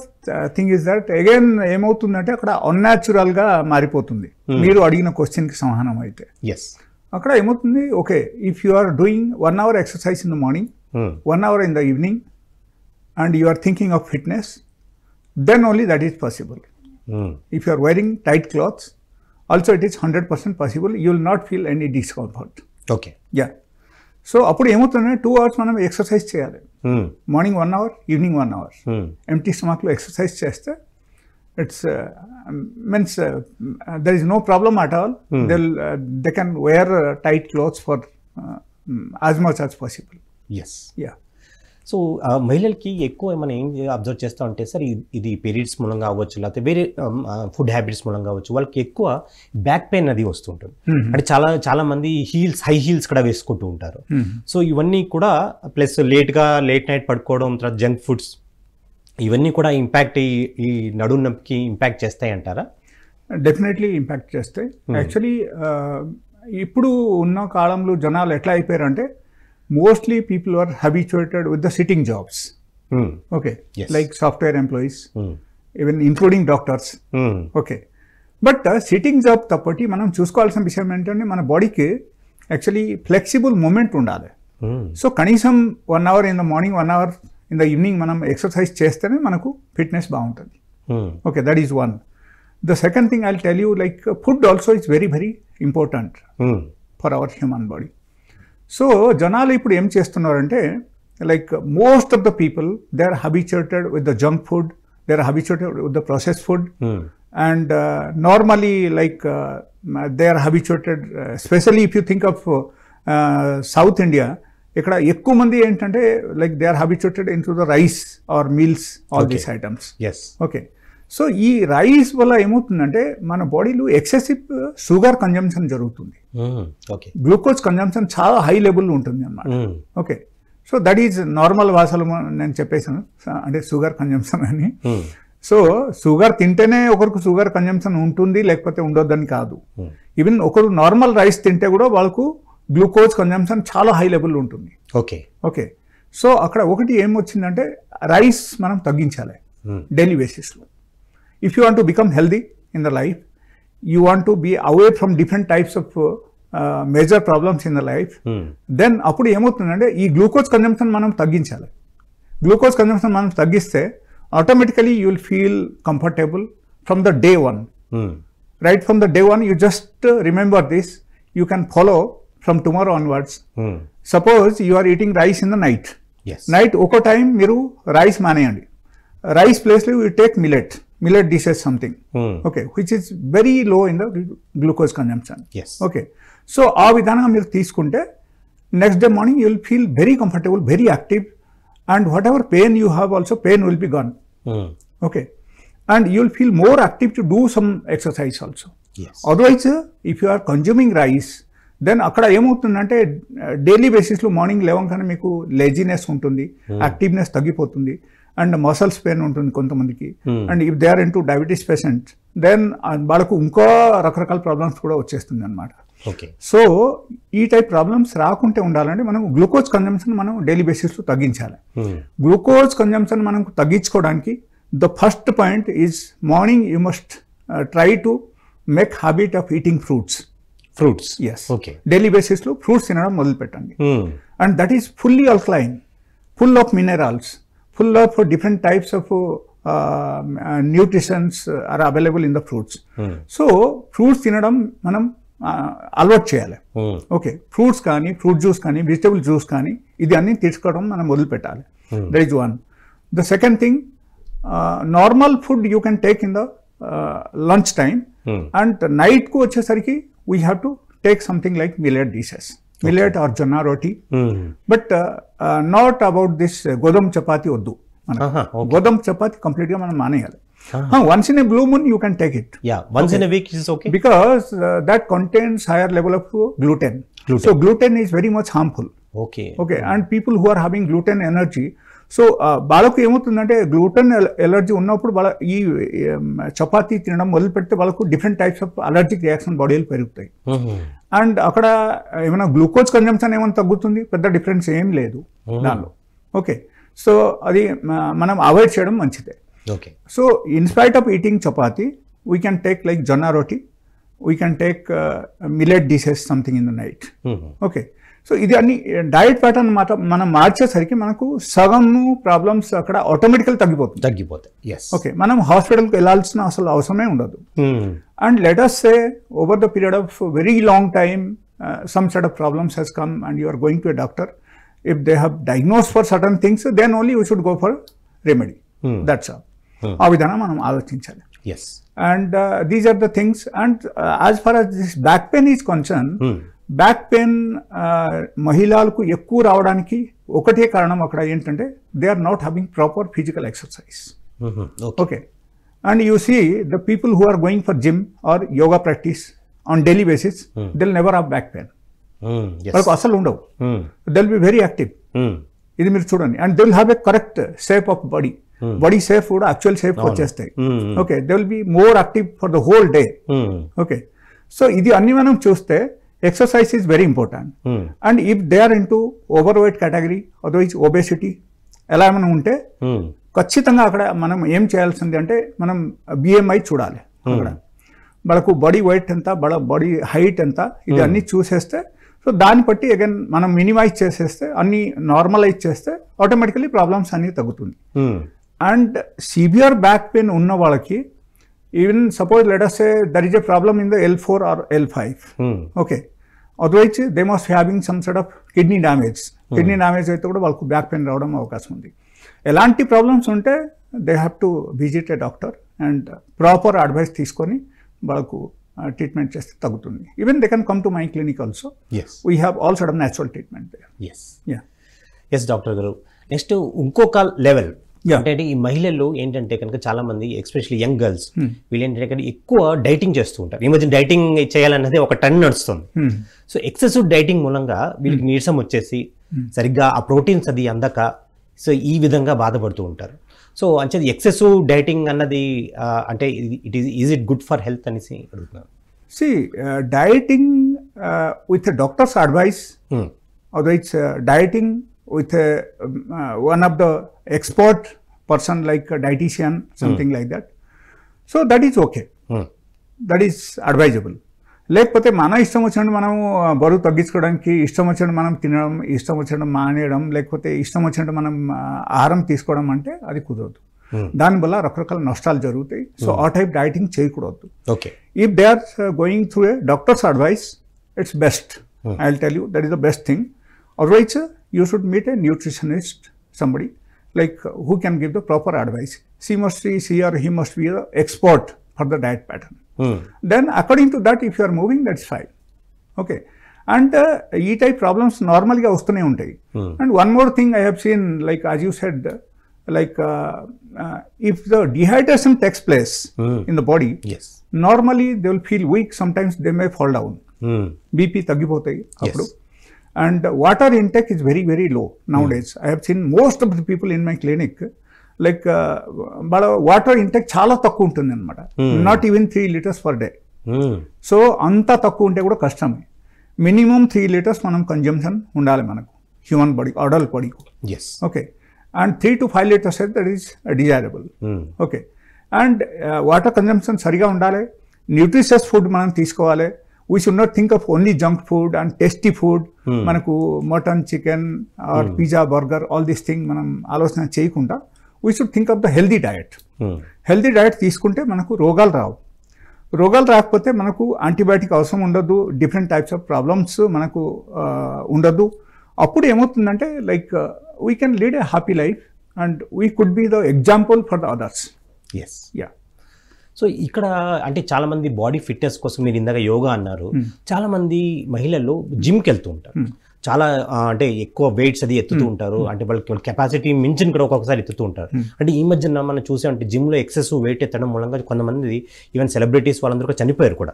thing is that again ఏమవుతుందంటే అక్కడ అన్యాచురల్ గా మారిపోతుంది. మీరు అడిగిన క్వశ్చన్ కి సమాధానం అయితే అక్కడ ఏమవుతుంది, okay, if you are doing 1 hour exercise in the morning, 1 hour in the evening, and you are thinking of fitness, then only that is possible. If you are wearing tight clothes, also it is 100% possible. You will not feel any discomfort. Okay. Yeah. So అప్పుడు ఏమవుతుందంటే 2 hours మనం exercise చేయాలి. Morning 1 hour, evening 1 hour. Empty స్టమక్లో exercise చేస్తే it's means there is no problem at all. They can wear tight clothes for as much as possible. Yeah. So మహిళలకి ఎక్కువ మనం ఏం అబ్జర్వ్ చేస్తూ ఉంటే సార్, ఇది పీరియడ్స్ మూలంగా అవ్వచ్చు, లేకపోతే వేరే ఫుడ్ హ్యాబిట్స్ మూలంగా అవ్వచ్చు, వాళ్ళకి ఎక్కువ బ్యాక్ పెయిన్ అది వస్తుంటుంది. అంటే చాలా మంది హై హీల్స్ కూడా వేసుకుంటూ ఉంటారు. సో ఇవన్నీ కూడా ప్లస్ లేట్ నైట్ పడుకోవడం, తర్వాత జంక్ ఫుడ్స్, ఇవన్నీ కూడా ఇంపాక్ట్ ఈ నడుము నొప్పికి ఇంపాక్ట్ చేస్తాయి అంటారా? డెఫినెట్లీ ఇంపాక్ట్ చేస్తాయి. యాక్చువల్లీ ఇప్పుడు ఉన్న కాలంలో జనాలు ఎట్లా అయిపోయారంటే mostly people are habituated with the sitting jobs. Okay, like software employees, even including doctors. Okay, but sitting job తప్పటి మనం చూసుకోవాల్సిన విషయం ఏంటంటే మన బాడీకి యాక్చువల్లీ ఫ్లెక్సిబుల్ మూమెంట్ ఉండాలి. సో కనీసం 1 hour in the morning, 1 hour in the evening మనం exercise చేస్తేనే మనకు ఫిట్నెస్ బాగుంటుంది. Okay, that is one. The second thing I will tell you, like food also is very very important for our human body. So జనాలు ఇప్పుడు ఏం చేస్తున్నారంటే, like most of the people they are habituated with the junk food, they are habituated with the processed food, and normally like they are habituated, especially if you think of South India, ఇక్కడ ఎక్కువ మంది ఏంటంటే like they are habituated into the rice or meals, all these items. Yes. Okay, so ఈ rice వల్ల ఏమవుతుందంటే మన బాడీలో excessive sugar consumption జరుగుతుంది, ఓకే, గ్లూకోజ్ కన్జంప్షన్ చాలా హై లెవెల్లో ఉంటుంది అన్నమాట. Okay, so that is normal భాషలో నేను చెప్పేసాను అంటే షుగర్ కన్జంప్షన్ అని. సో షుగర్ తింటేనే ఒకరికి షుగర్ కన్జంప్షన్ ఉంటుంది లేకపోతే ఉండొద్దని కాదు. ఈవెన్ ఒకరు నార్మల్ రైస్ తింటే కూడా వాళ్ళకు గ్లూకోజ్ కన్జంప్షన్ చాలా హై లెవెల్లో ఉంటుంది. ఓకే ఓకే, సో అక్కడ ఒకటి ఏమొచ్చిందంటే రైస్ మనం తగ్గించాలి డైలీ బేసిస్లో. If you want to become healthy in the life, you want to be away from different types of major problems in the life, then అప్పుడు ఏమవుతుందంటే ఈ గ్లూకోజ్ కన్జంప్షన్ మనం తగ్గించాలి. గ్లూకోజ్ కన్జంప్షన్ మనం తగ్గిస్తే automatically you will feel comfortable from the day one. Right from the day one you just remember this, you can follow from tomorrow onwards. Suppose you are eating rice in the night, night ఒక time మీరు rice మానేయండి, rice ప్లేస్లో you take millet dishes something, okay, which is very low in the glucose consumption. Okay, so ఆ విధానంగా మీరు తీసుకుంటే next day morning you will feel very comfortable, very active, and whatever pain you have also pain will be gone. Okay, and you will feel more active to do some exercise also. Otherwise if you are consuming rice, then akkada emoutundi daily basis lo morning levankane meeku laziness untundi, activeness tagipotundi, and muscles pain untundi kontamandiki. And if they are into diabetes patient, then వాళ్ళకు ఇంకో రకరకాల problems కూడా వచ్చేస్తుంది అన్నమాట. Okay, so ఈ type problems రాకుంటే ఉండాలంటే మనం గ్లూకోజ్ కన్జంప్షన్ మనం డైలీ బేసిస్లో తగ్గించాలి. గ్లూకోజ్ కన్జంప్షన్ మనం తగ్గించుకోవడానికి the first point is morning you must try to make habit of eating fruits. Yes, okay, daily బేసిస్లో ఫ్రూట్స్ తినడం మొదలు పెట్టండి. And that is fully alkaline, full of minerals, full of different types of nutritions are available in the fruits. So fruits తినడం మనం అలవాటు చేయాలి. Okay, fruits కానీ, fruit juice కానీ, వెజిటబుల్ జ్యూస్ కానీ, ఇది అన్ని తీసుకోవడం మనం మొదలు పెట్టాలి. That is one. The second thing, normal food you can take in the lunch time, and నైట్కు వచ్చేసరికి we have to take something like millet dishes, millet or జొన్న రోటీ, బట్ నాట్ అబౌట్ దిస్ గోధుమ చపాతి వద్దు. గోధుమ చపాతి కంప్లీట్గా మనం మానేయాలి. Once in a blue moon you can take it. Once in a week is okay. Because that contains higher level of gluten. So gluten is very much harmful. Okay. And people who are having gluten allergy, so వాళ్ళకు ఏమవుతుందంటే gluten allergy ఉన్నప్పుడు వాళ్ళ ఈ చపాతీ తినడం మొదలు పెడితే వాళ్ళకు different types of allergic reaction బాడీలో పెరుగుతాయి. అండ్ అక్కడ ఏమైనా గ్లూకోజ్ కన్జంప్షన్ ఏమైనా తగ్గుతుంది, పెద్ద డిఫరెన్స్ ఏం లేదు దానిలో. ఓకే, సో అది మనం అవాయిడ్ చేయడం మంచిదే. Okay. So in spite of eating chapati, we can take like jonna roti, we can take millet dishes something in the night. Okay. So ఇది అన్ని డైట్ ప్యాటర్న్ మనం మార్చేసరికి మనకు సగం ప్రాబ్లమ్స్ అక్కడ ఆటోమేటికల్ తగ్గిపోతాయి. ఓకే, మనం హాస్పిటల్కి వెళ్ళాల్సిన అసలు అవసరమే ఉండదు. And let us say over the period of very long time some set of problems has come and you are going to a doctor, if they have diagnosed for certain things, then only you should go for remedy. That's all. ఆ విధానం మనం ఆలోచించాలి. And these are the things. And as far as this back pain is concerned, back pain మహిళలకు ఎక్కువ రావడానికి ఒకటే కారణం అక్కడ ఏంటంటే they are not having proper physical exercise. Okay, and you see the people who are going for gym or yoga practice on daily basis, they'll never have back pain. వాళ్ళకు అసలు ఉండవు. They'll be very active. ఇది మీరు చూడండి. And they will have a correct shape of body. Body shape కూడా actual shape వచ్చేస్తాయి. Okay, they will be more active for the whole day. Okay, so ఇది అన్ని మనం చూస్తే exercise is very important. And if they are into overweight category, otherwise obesity ఎలా ఏమైనా ఉంటే ఖచ్చితంగా అక్కడ మనం ఏం చేయాల్సింది అంటే మనం BMI చూడాలి. అక్కడ వాళ్ళకు బాడీ వెయిట్ ఎంత, బాడీ హైట్ ఎంత, ఇది అన్ని చూసేస్తే, సో దాన్ని బట్టి అగైన్ మనం మినిమైజ్ చేసేస్తే, అన్ని నార్మలైజ్ చేస్తే ఆటోమేటికలీ ప్రాబ్లమ్స్ అన్ని తగ్గుతుంది. అండ్ సివియర్ బ్యాక్ పెయిన్ ఉన్న వాళ్ళకి, even suppose let us say there is a problem in the L4 or L5, okay, otherwise they must be having some sort of kidney damage. Kidney damage అయితే కూడా వాళ్ళకు back pain రావడం అవకాశం ఉంది. ఎలాంటి problems ఉంటే they have to visit a doctor and proper advice తీసుకొని వాళ్ళకు ట్రీట్మెంట్ చేస్తే తగ్గుతుంది. Even they can come to my clinic also. We have all sort of natural treatment there. Yes doctor గారు, నెక్స్ట్ ఇంకొక లెవెల్ Yeah. అంటే ఈ మహిళల్లో ఏంటంటే కనుక చాలా మంది ఎస్పెషల్లీ యంగ్ గర్ల్స్ వీళ్ళు ఏంటంటే కనుక ఎక్కువ డైటింగ్ చేస్తూ ఉంటారు. ఈ మధ్య డైటింగ్ చేయాలన్నది ఒక టర్న్ నడుస్తుంది. సో ఎక్సెసివ్ డైటింగ్ మూలంగా వీళ్ళకి నీరసం వచ్చేసి సరిగ్గా ఆ ప్రోటీన్స్ అది అందక సో ఈ విధంగా బాధపడుతూ ఉంటారు. సో అంటే ఎక్సెసివ్ డైటింగ్ అన్నది అంటే is it good for health అనేసి అడుగుతున్నారు. See, dieting with a doctor's advice, otherwise dieting with one of the expert person like a dietitian, something like that. So that is okay. That is advisable. లేకపోతే మన ఇష్టం వచ్చినట్టు మనం బరువు తగ్గించుకోవడానికి ఇష్టం వచ్చినట్టు మనం తినడం, ఇష్టం వచ్చినట్టు మానేయడం, లేకపోతే ఇష్టం వచ్చినట్టు మనం ఆహారం తీసుకోవడం అంటే అది కుదరదు. దానివల్ల రకరకాల నష్టాలు జరుగుతాయి. సో ఆ టైప్ డైటింగ్ చేయకూడదు. Okay, if they are going through a doctor's advice, it's best. I will tell you that is the best thing. Otherwise you should meet a nutritionist, somebody like who can give the proper advice. She or he must be the expert for the diet pattern. Then according to that, if you are moving, that's fine. Okay. And e type problems normally ga vastune untayi. And one more thing I have seen, like as you said, like if the dehydration takes place in the body, yes, normally they will feel weak. Sometimes they may fall down. BP తగ్గిపోతాయి అప్పుడు. And water intake is very, very low nowadays. I have seen most of the people in my clinic, like water intake చాలా తక్కువ ఉంటుంది అనమాట. Not even 3 liters per day. So అంత తక్కువ ఉంటే కూడా కష్టమే. మినిమం 3 liters మనం కన్జంప్షన్ ఉండాలి మనకు, హ్యూమన్ బాడీ, అడల్ట్ బాడీకు. ఓకే. అండ్ 3 to 5 liters అయితే that is desirable. Okay. And water consumption సరిగా ఉండాలి. న్యూట్రిషియస్ ఫుడ్ మనం తీసుకోవాలి. We should not think of only junk food and tasty food. మనకు mutton, chicken or pizza, burger, all this thing మనం ఆలోచన చేయకుండా we should think of the healthy diet. Healthy diet తీసుకుంటే మనకు రోగాలు రావు. రోగాలు రాకపోతే మనకు యాంటీబయాటిక్ అవసరం ఉండదు, డిఫరెంట్ టైప్స్ ఆఫ్ ప్రాబ్లమ్స్ మనకు ఉండదు. అప్పుడు ఏమవుతుందంటే like we can lead a happy life and we could be the example for the others. Yes, yeah. So ఇక్కడ అంటే చాలా మంది బాడీ ఫిట్నెస్ కోసం మీరు ఇందాక యోగా అన్నారు. చాలా మంది మహిళలు జిమ్కి వెళ్తూ ఉంటారు. చాలా అంటే ఎక్కువ వెయిట్స్ అది ఎత్తుతూ ఉంటారు. అంటే వాళ్ళకి కెపాసిటీ మించిన కూడా ఒక్కొక్కసారి ఎత్తుతూ ఉంటారు. అంటే ఈ మధ్యన మనం చూసామంటే జిమ్లో ఎక్సెసివ్ వెయిట్ ఎత్తడం మూలంగా కొంతమంది ఈవెన్ సెలబ్రిటీస్ వాళ్ళందరూ కూడా చనిపోయారు కూడా.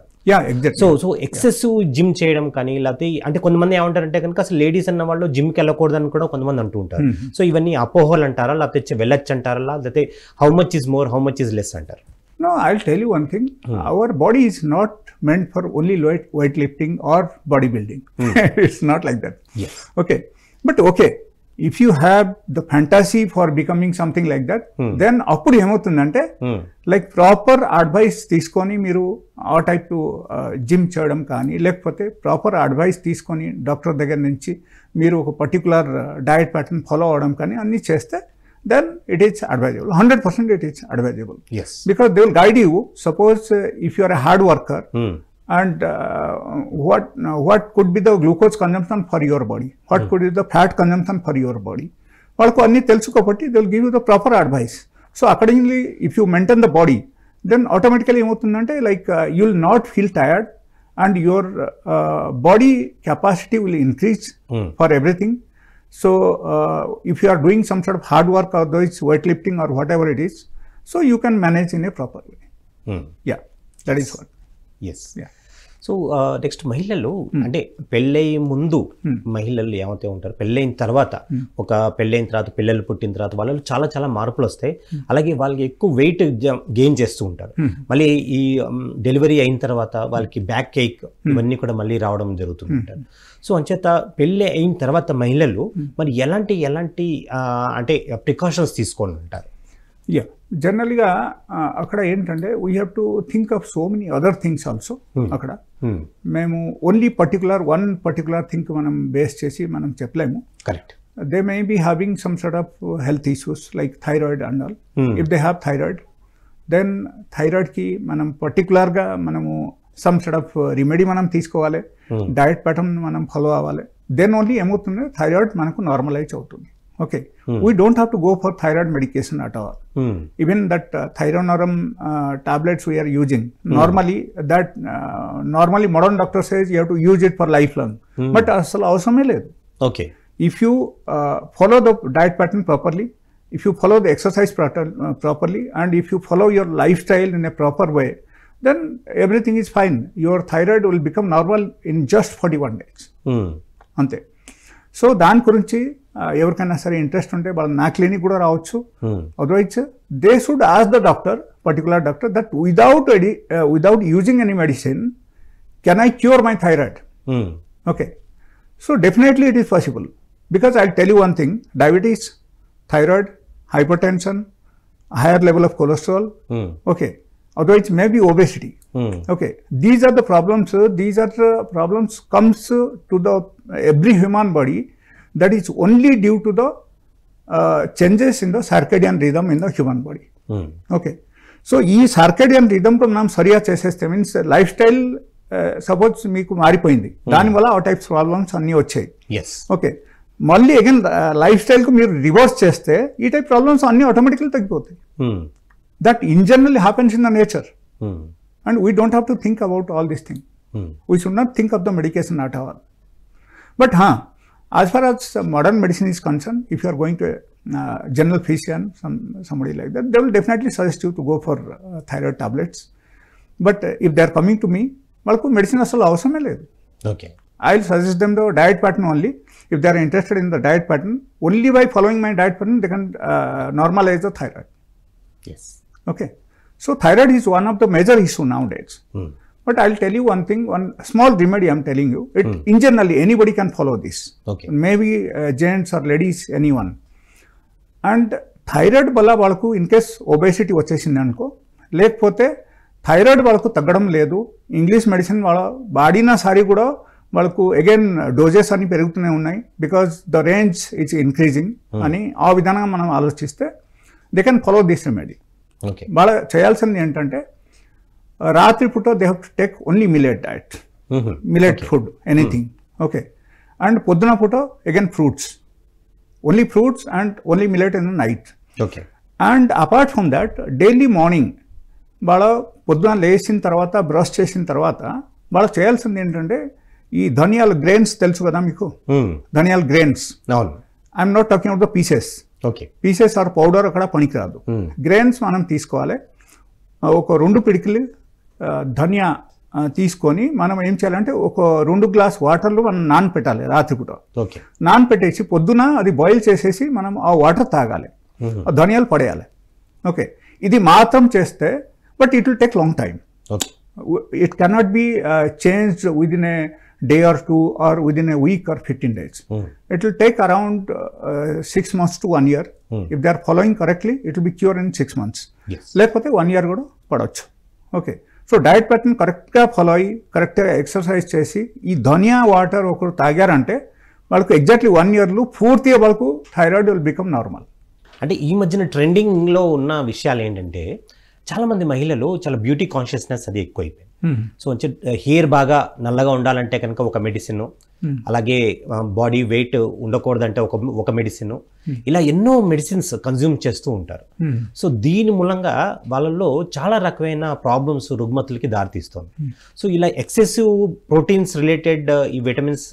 సో ఎక్సెసివ్ జిమ్ చేయడం కానీ లేకపోతే అంటే కొంతమంది ఏమంటారంటే కనుక అసలు లేడీస్ అన్న వాళ్ళు జిమ్కి వెళ్ళకూడదని కూడా కొంతమంది అంటూ ఉంటారు. సో ఇవన్నీ అపోహలు అంటారా, లేకపోతే వెళ్ళొచ్చు అంటారా, లేకపోతే how much is more, how much is less అంటారు? No, I'll tell you one thing. Our body is not meant for only weightlifting or bodybuilding. It's not like that. Yes. Okay. But okay, if you have the fantasy for becoming something like that, then appudu emotundante like proper advice teeskoni meeru aa type gym cheyadam kaani lekapothe proper advice teeskoni doctor దగ్గర నుంచి మీరు ఒక particular diet pattern follow అవడం కానీ అన్ని చేస్తే then it is advisable. 100% it is advisable. Yes. Because they will guide you. Suppose if you are a hard worker and what could be the glucose consumption for your body? What could be the fat consumption for your body? వాళ్ళకు అన్ని తెలుసు కాబట్టి they will give you the proper advice. So accordingly, if you maintain the body, then automatically ఏమవుతుందంటే like you will not feel tired and your body capacity will increase for everything. So if you are doing some sort of hard work or those weightlifting or whatever it is, so you can manage in a proper way. Yeah, that is what. Yes. Yeah. So next మహిళలు అంటే పెళ్ళయి ముందు మహిళలు ఏమైతే ఉంటారు, పెళ్ళైన తర్వాత ఒక పెళ్ళైన తర్వాత పిల్లలు పుట్టిన తర్వాత వాళ్ళు చాలా చాలా మార్పులు వస్తాయి. అలాగే వాళ్ళకి ఎక్కువ వెయిట్ గెయిన్ చేస్తూ ఉంటారు. మళ్ళీ ఈ డెలివరీ అయిన తర్వాత వాళ్ళకి బ్యాక్ ఏక్ ఇవన్నీ కూడా మళ్ళీ రావడం జరుగుతుంది ఉంటారు. సో అంచేత పెళ్ళి అయిన తర్వాత మహిళలు మరి ఎలాంటి అంటే ప్రికాషన్స్ తీసుకోండి అంటారు? యా, జనరల్గా అక్కడ ఏంటంటే we have to think of so many other things also. అక్కడ మేము ఓన్లీ వన్ పర్టికులర్ థింగ్ మనం బేస్ చేసి మనం చెప్పలేము. Correct. They may be having some sort of health issues like thyroid and all. If they have thyroid, then థైరాయిడ్కి మనం పర్టికులర్గా మనము సమ్ సార్ట్ ఆఫ్ రెమెడీ మనం తీసుకోవాలి, డయట్ ప్యాటర్న్ మనం ఫాలో అవ్వాలి. దెన్ ఓన్లీ ఏమవుతుంది, థైరాయిడ్ మనకు నార్మలైజ్ అవుతుంది. Okay, we don't have to go for thyroid medication at all. Even that Thyronorm tablets we are using, normally modern doctor says you have to use it for lifelong. But asal avasarame ledu. Okay. If you follow the diet pattern properly, if you follow the exercise properly and if you follow your lifestyle in a proper way, then everything is fine. Your thyroid will become normal in just 41 days. అంతే. So దాని గురించి ఎవరికైనా సరే interest ఉంటే వాళ్ళు నా clinic కూడా రావచ్చు. Otherwise they should ask the doctor, particular doctor, that without using any medicine can I cure my thyroid? Okay. So definitely it is possible, because I tell you one thing, diabetes, thyroid, hypertension, higher level of cholesterol, okay, otherwise maybe obesity, okay, these are the problems. These are the problems comes to the every human body, that is only due to the changes in the circadian rhythm in the human body. Okay, so ఈ circadian rhythm తో మనం సరిగా చేసేస్తే, means life style suppose మీకు మారిపోయింది, దానివల్ల ఆ types problems అన్నీ వచ్చాయి. ఓకే, మళ్ళీ అగైన్ లైఫ్ స్టైల్కు మీరు రివర్స్ చేస్తే ఈ టైప్ ప్రాబ్లమ్స్ అన్నీ ఆటోమేటిక్లీ తగ్గిపోతాయి. That in general happens in the nature, and we don't have to think about all this thing. We should not think of the medication at all. But as far as modern medicine is concerned, if you are going to a general physician, somebody like that, they will definitely suggest you to go for thyroid tablets. But if they are coming to me, వాళ్ళకు medicine అసలు అవసరమే లేదు. Okay, I will suggest them the diet pattern only. If they are interested in the diet pattern, only by following my diet pattern, they can normalize the thyroid. yes, Okay, so thyroid is one of the major issue nowadays. But I'll tell you one thing, one small remedy I'm telling you. It in generally anybody can follow this. Okay, Maybe gents or ladies, anyone. And thyroid వల్ల వాళ్ళకు in case obesity వచ్చేసింది అనుకో, లేకపోతే thyroid వాళ్ళకు తగ్గడం లేదు, English medicine వాళ్ళ వాడినా సరే కూడా వాళ్ళకు అగైన్ డోజెస్ అన్ని పెరుగుతూనే ఉన్నాయి, because the range it's increasing అని ఆ విధానంగా మనం ఆలోచిస్తే they can follow this remedy. okay, వాళ్ళ చేయాల్సింది ఏంటంటే, రాత్రిపూట they have to take only millet diet, millet food, anything. Okay, and పొద్దున పూట again fruits, only fruits and only millet in the night. okay, and apart from that daily morning వాళ్ళ పొద్దున లేచిన తర్వాత బ్రష్ చేసిన తర్వాత వాళ్ళు చేయాల్సింది ఏంటంటే, ఈ ధనియాల గ్రెయిన్స్ తెలుసు కదా మీకు, ధనియాల గ్రెయిన్స్, అవును, I'm not talking out the pieces. Okay, pieces or powder అక్కడ పనికిరాదు. గ్రెయిన్స్ మనం తీసుకోవాలి. ఒక 2 పిడికిలు ధనియా తీసుకొని మనం ఏం చేయాలంటే, ఒక 2 గ్లాస్ వాటర్లో మనం నానపెట్టాలి రాత్రిపూట. ఓకే, నానపెట్టేసి పొద్దున అది బాయిల్ చేసేసి మనం ఆ వాటర్ తాగాలి, ఆ ధనియాలు పడేయాలి. ఓకే, ఇది మాత్రం చేస్తే, but it will take long time. Okay, it cannot be changed within A day or 2 or within a week or 15 days. It will take around 6 months to 1 year. If they are following correctly, it will be cured in 6 months. yes, లేకపోతే 1 year కూడా పడవచ్చు. Okay, so diet pattern కరెక్ట్గా follow అయ్యి కరెక్ట్గా exercise చేసి ఈ ధనియా water ఒకరు తాగారంటే వాళ్ళకు ఎగ్జాక్ట్లీ 1 yearలో పూర్తిగా వాళ్ళకు థైరాయిడ్ విల్ బికమ్ నార్మల్. అంటే ఈ మధ్యన ట్రెండింగ్లో ఉన్న విషయాలు ఏంటంటే, చాలామంది మహిళలు చాలా బ్యూటీ కాన్షియస్నెస్ అది ఎక్కువైపోయింది. సో హెయిర్ బాగా నల్లగా ఉండాలంటే కనుక ఒక మెడిసిన్, అలాగే బాడీ వెయిట్ ఉండకూడదంటే ఒక మెడిసిన్, ఇలా ఎన్నో మెడిసిన్స్ కన్జ్యూమ్ చేస్తూ ఉంటారు. సో దీని మూలంగా వాళ్ళల్లో చాలా రకమైన ప్రాబ్లమ్స్, రుగ్మతులకి దారితీస్తుంది. సో ఇలా ఎక్సెసివ్ ప్రోటీన్స్ రిలేటెడ్ ఈ విటమిన్స్,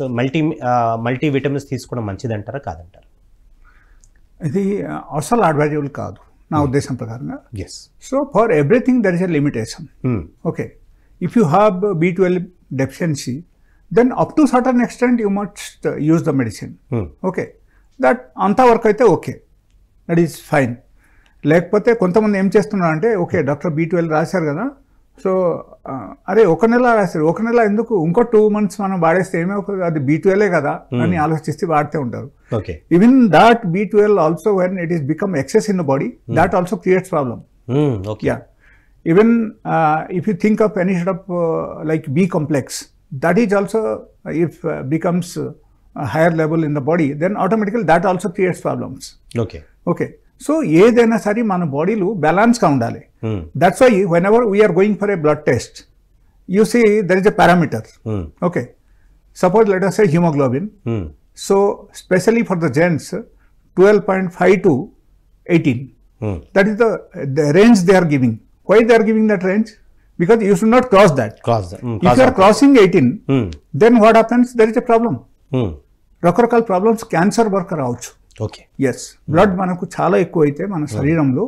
మల్టీ విటమిన్స్ తీసుకోవడం మంచిదంటారా కాదంటారా? ఇది అసలు అడ్వైజబుల్ కాదు నా ఉద్దేశం ప్రకారంగా. Yes, so for everything there is a limitation. Okay, if you have B12 deficiency, then up to certain extent you must use the medicine. Okay, that anta work అయితే ఓకే, దట్ ఈస్ ఫైన్. లేకపోతే కొంతమంది ఏం చేస్తున్నారు అంటే, okay doctor B12 రాశారు కదా, so అరే 1 నెల రాశారు, 1 నెల ఎందుకు, ఇంకో 2 months మనం వాడేస్తే ఏమవుతుంది, అది B12 కదా అని ఆలోచిస్తే వాడుతూ ఉంటారు. Okay, even that B12 also when it is become excess in the body, that also creates problem. Okay, Yeah. Even if you think of any sort of like B complex, that is also if becomes a higher level in the body, then automatically that also creates problems. okay, Okay, so ఏదైనా సరే మన బాడీలో బ్యాలెన్స్గా ఉండాలి. That's why whenever we are going for a blood test, you see there is a parameter. Okay, suppose let us say hemoglobin. So especially for the gents, 12.5 to 18. That is the range they are giving. Why they are giving that range? Because you should not cross that. If you are crossing 18, then what happens? There is a problem. రకరకాల problems, cancer వరకు రావచ్చు. Okay. Yes, blood మనకు చాలా ఎక్కువ అయితే మన శరీరంలో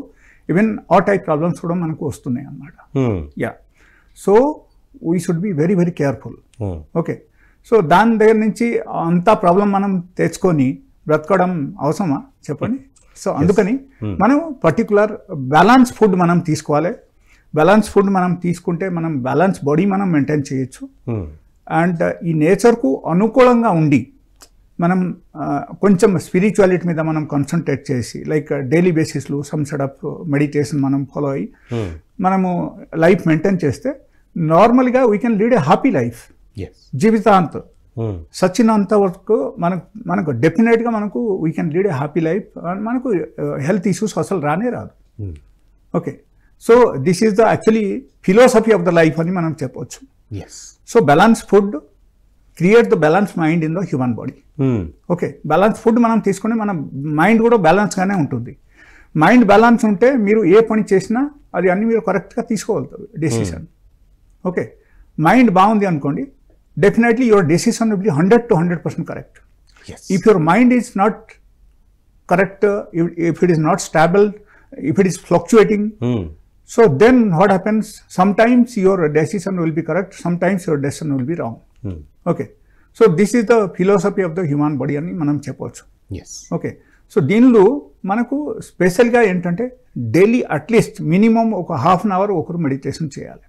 even ఆ టైప్ ప్రాబ్లమ్స్ కూడా మనకు వస్తున్నాయి అన్నమాట. Yeah, so we should be very very careful. Okay, so దాని దగ్గర నుంచి అంతా ప్రాబ్లం మనం తెచ్చుకొని బ్రతకడం అవసరమా చెప్పండి? సో అందుకని మనం పర్టికులర్ బ్యాలెన్స్ ఫుడ్ మనం తీసుకోవాలి. బ్యాలెన్స్ ఫుడ్ మనం తీసుకుంటే మనం బ్యాలెన్స్ బాడీ మనం మెయింటైన్ చేయొచ్చు. అండ్ ఈ నేచర్కు అనుకూలంగా ఉండి మనం కొంచెం స్పిరిచువాలిటీ మీద మనం కాన్సన్ట్రేట్ చేసి లైక్ డైలీ బేసిస్లో సమ్ సెట్ ఆఫ్ మెడిటేషన్ మనం ఫాలో అయ్యి మనము లైఫ్ మెయింటైన్ చేస్తే నార్మల్గా we can lead a happy life. జీవితాంతం సచ్చినంత వరకు మనకు డెఫినెట్గా మనకు we can lead a happy life. మనకు హెల్త్ ఇష్యూస్ అసలు రానే రాదు. Okay, so this is the actually philosophy of the life అని మనం చెప్పవచ్చు. So balance food create the balance mind in the human body. Okay, balance food మనం తీసుకుని మన మైండ్ కూడా బ్యాలెన్స్గానే ఉంటుంది. మైండ్ బ్యాలెన్స్ ఉంటే మీరు ఏ పని చేసినా అది అన్ని మీరు కరెక్ట్గా తీసుకోగలుగుతారు డెసిషన్. ఓకే, మైండ్ బాగుంది అనుకోండి, definitely your decision will be 100 to 100% correct. If your mind is not correct, if it is not stubble, if it is fluctuating, so then what happens, sometimes your decision will be correct, sometimes your decision will be wrong. Okay, so this is the philosophy of the human body అని మనం చెప్పవచ్చు. Okay, so దీనిలో మనకు స్పెషల్గా ఏంటంటే daily at least minimum ఒక ½ an hour ఒకరు meditation చేయాలి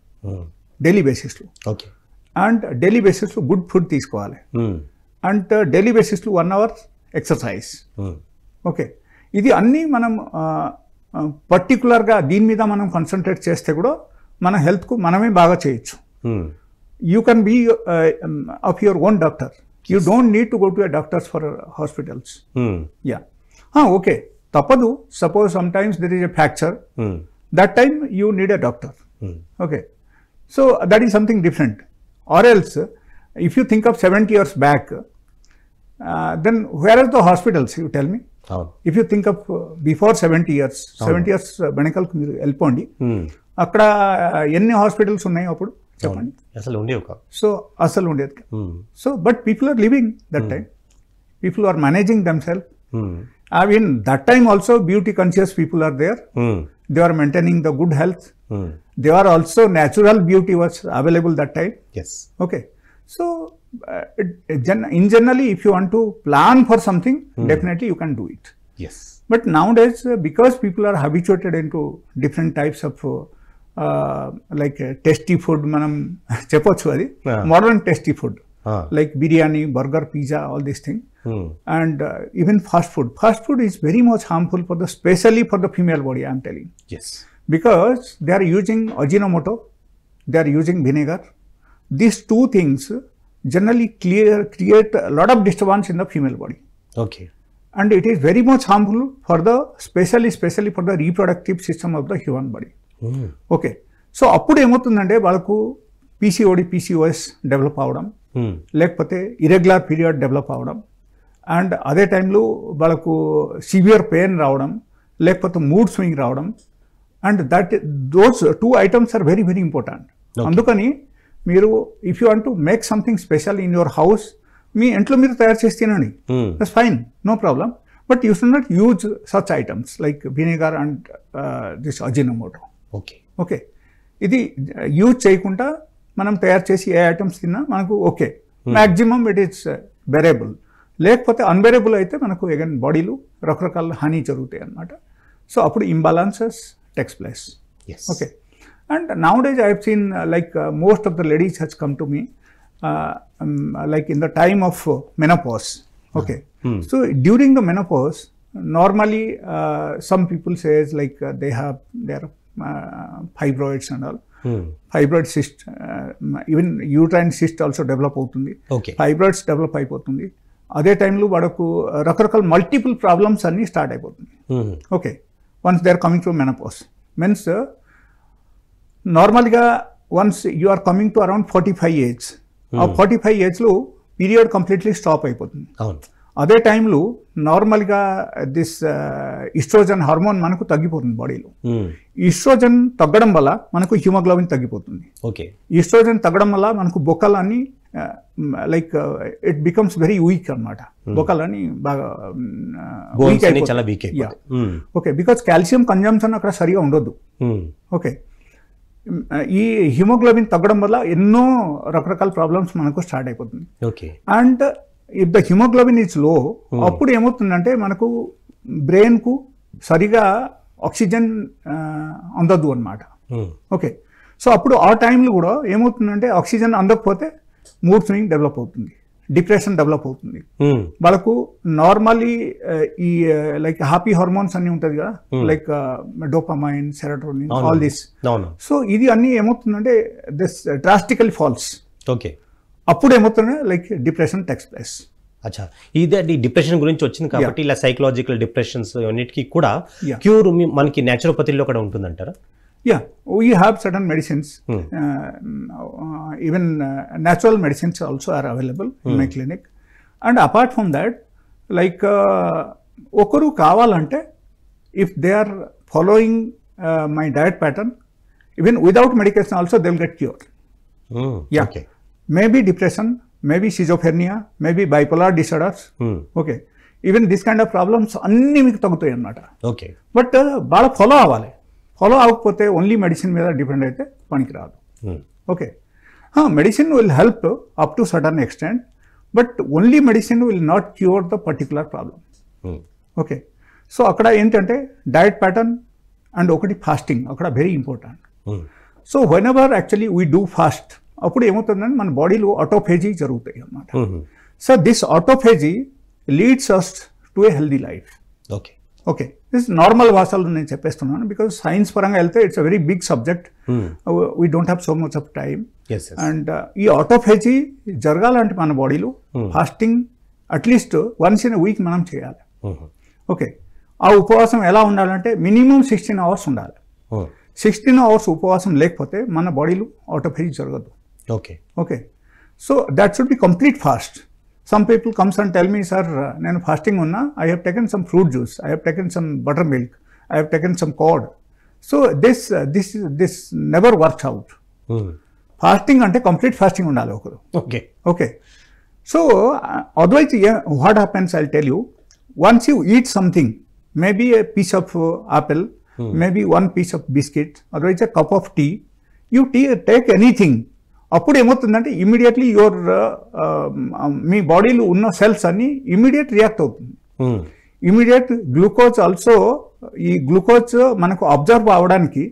డైలీ బేసిస్లో. ఓకే, అండ్ డైలీ బేసిస్లో గుడ్ ఫుడ్ తీసుకోవాలి. అండ్ డైలీ బేసిస్లో 1 hour ఎక్సర్సైజ్. ఓకే, ఇది అన్నీ మనం పర్టికులర్గా దీని మీద మనం కాన్సన్ట్రేట్ చేస్తే కూడా మన హెల్త్కు మనమే బాగా చేయొచ్చు. You can be of your own doctor. You don't need to go to a doctors for hospitals. Yeah, okay, తప్పదు. Suppose sometimes there is a fracture, that time you need a doctor. Okay, so that is something different. Or else if you think of 70 years back, then where are the hospitals? You tell me. If you think of before 70 years వెనకాలకు మీరు వెళ్ళిపోండి, అక్కడ ఎన్ని hospitals ఉన్నాయి అప్పుడు చెప్పండి? అసలు ఉండేవి కాదు. సో అసలు ఉండేది. So but people are living that time, people are managing themselves. I mean that time also beauty conscious people are there. They are maintaining the good health. They are also natural beauty was available that time. Yes. Okay, so in generally if you want to plan for something, definitely you can do it. Yes. But nowadays because people are habituated into different types of like tasty food, manam chepochu adi modern tasty food like biryani, burger, pizza, all these things. And even fast food. Fast food is very much harmful for the, especially for the female body, I am telling. Yes. Because they are using Ajinomoto, they are using vinegar. These two things generally create a lot of disturbance in the female body. Okay. And it is very much harmful for the, especially for the reproductive system of the human body. Okay. So appudu emotundante valaku PCOD, PCOS develop avadam, lekapothe irregular period develop avadam, and అదే టైంలో వాళ్ళకు severe pain రావడం, లేకపోతే mood swing రావడం. And those 2 items are very very important. అందుకని మీరు if you want to make something special in your house, మీ ఇంట్లో మీరు తయారు చేసి తినండి, that's fine, no problem. But you should not use such items like vinegar and this Ajinomoto. Okay. Okay, ఇది use చేయకుండా మనం తయారు చేసి ఏ ఐటమ్స్ తిన్నా మనకు okay, maximum it is bearable. లేకపోతే అన్బెరేబుల్ అయితే మనకు అగైన్ బాడీలో రకరకాల హాని జరుగుతాయి అన్నమాట. సో అప్పుడు imbalances takes place. Okay, and nowadays I have seen like most of the ladies has come to me like in the time of menopause. Okay, so during the menopause normally some people says like they have their fibroids and all. Fibroid cyst, even uterine cyst also develop అవుతుంది, fibroids develop అయిపోతుంది. అదే టైంలో వాడకు రకరకాల multiple problems అన్నీ start అయిపోతుంది. Okay, once they are coming to menopause means నార్మల్గా once you are coming to around 45 years, ఆ 45 yearsలో పీరియడ్ కంప్లీట్లీ స్టాప్ అయిపోతుంది. అదే టైంలో నార్మల్గా దిస్ ఈస్ట్రోజన్ హార్మోన్ మనకు తగ్గిపోతుంది బాడీలో. ఈస్ట్రోజన్ తగ్గడం వల్ల మనకు హిమోగ్లోబిన్ తగ్గిపోతుంది. ఓకే, ఈస్ట్రోజన్ తగ్గడం వల్ల మనకు బొక్కలన్నీ like it becomes very weak అనమాట. బొక్కలని బాగా బోన్స్ అన్ని చాలా వీక్ అయిపోతాయి. ఓకే, బికాస్ కాల్షియం కన్జంప్షన్ అక్కడ సరిగా ఉండొద్దు. ఓకే, ఈ హిమోగ్లోబిన్ తగ్గడం వల్ల ఎన్నో రకరకాల ప్రాబ్లమ్స్ మనకు స్టార్ట్ అయిపోతుంది. Okay, and if the haemoglobin is low, అప్పుడు ఏమవుతుందంటే మనకు బ్రెయిన్కు సరిగా ఆక్సిజన్ అందదు అనమాట. ఓకే, సో అప్పుడు ఆ టైంలో కూడా ఏమవుతుందంటే ఆక్సిజన్ అందకపోతే మూడ్ స్వింగ్ డెవలప్ అవుతుంది, డిప్రెషన్ డెవలప్ అవుతుంది. వాళ్ళకు నార్మల్లీ ఈ లైక్ హ్యాపీ హార్మోన్స్ అన్ని ఉంటుంది కదా, like dopamine, serotonin, all this. So ఇది అన్ని ఏమవుతుందంటే దిస్ డ్రాస్టికల్లీ ఫాల్స్. ఓకే, అప్పుడు ఏమవుతుందంటే లైక్ డిప్రెషన్ టేక్స్ ప్లేస్. అచ్చా, ఇదే డిప్రెషన్ గురించి వచ్చింది కాబట్టి ఇలా సైకలాజికల్ డిప్రెషన్స్ అన్నిటికీ కూడా Yeah. క్యూర్ మనకి న్యాచురోపతిలో కూడా ఉంటుందంటారా? Yeah, we have certain medicines. Even natural medicines also are available in my clinic. And apart from that, like okaru kavalante, if they are following my diet pattern, even without medication also they will get cured. Yeah, Okay. maybe depression, maybe schizophrenia, maybe bipolar disorders. Okay, even this kind of problems అన్ని మీకు తగ్గుతాయి అన్నమాట. Okay, but బాగా follow అవ్వాలి. Follow అవ్వకపోతే only medicine మీద depend అయితే పనికిరాదు. Okay, medicine will help up to certain extent, but only medicine will not cure the particular problem. Okay, so అక్కడ ఏంటంటే డయట్ ప్యాటర్న్ అండ్ ఒకటి ఫాస్టింగ్ అక్కడ very important. So whenever actually we do fast, అప్పుడు ఏమవుతుందంటే మన బాడీలో autophagy జరుగుతాయి అన్నమాట. So this autophagy leads us to a healthy life. Okay, okay, this normal భాషలో నేను చెప్పేస్తున్నాను, బికాస్ సైన్స్ పరంగా వెళ్తే it's a very big subject. We don't have so much of time. And ఈ ఆటోఫేజీ జరగాలంటే మన బాడీలో fasting at least once in week మనం చేయాలి. ఓకే, ఆ ఉపవాసం ఎలా ఉండాలంటే మినిమం 16 hours ఉండాలి. 16 hours ఉపవాసం లేకపోతే మన బాడీలో ఆటోఫేజీ జరగదు. Okay, okay, so that should be complete fast. Some people comes and tell me, sir, నేను ఫాస్టింగ్ ఉన్నా, I have taken some fruit juice, I have taken some buttermilk, I have taken some curd. So this never works out. Fasting అంటే complete fasting ఉండాలి ఒకరు. Okay, okay, so otherwise what happens I tell you, once you eat something, maybe a piece of apple, maybe 1 piece of biscuit, otherwise a cup of tea, you take anything, అప్పుడు ఏమవుతుందంటే immediately your మీ బాడీలో ఉన్న cells అన్ని immediate react అవుతుంది. Immediate glucose also, ఈ glucose మనకు observe అవ్వడానికి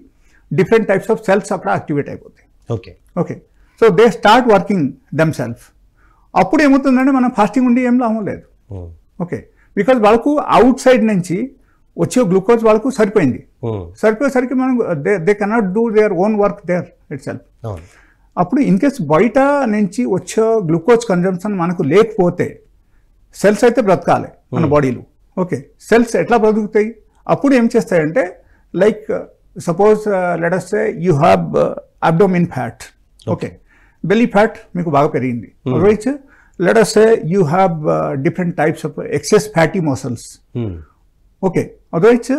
డిఫరెంట్ టైప్స్ ఆఫ్ సెల్స్ అక్కడ యాక్టివేట్ అయిపోతాయి. Okay, okay, so they start working them self. అప్పుడు ఏమవుతుందంటే మనం ఫాస్టింగ్ ఉండి ఏం లాభం లేదు. ఓకే, బికాజ్ వాళ్ళకు అవుట్ సైడ్ నుంచి వచ్చే గ్లూకోజ్ వాళ్ళకు సరిపోయింది. సరిపోయేసరికి మనం they cannot do their own work there itself. అప్పుడు ఇన్ కేస్ బయట నుంచి వచ్చే గ్లూకోజ్ కన్జంప్షన్ మనకు లేకపోతే సెల్స్ అయితే బ్రతకాలి మన బాడీలో. ఓకే, సెల్స్ ఎట్లా బ్రతుకుతాయి? అప్పుడు ఏం చేస్తాయంటే like suppose let us say you have abdomen fat. Okay, belly fat మీకు బాగా పెరిగింది. Otherwise let us say you have different types of excess fatty muscles. Okay, otherwise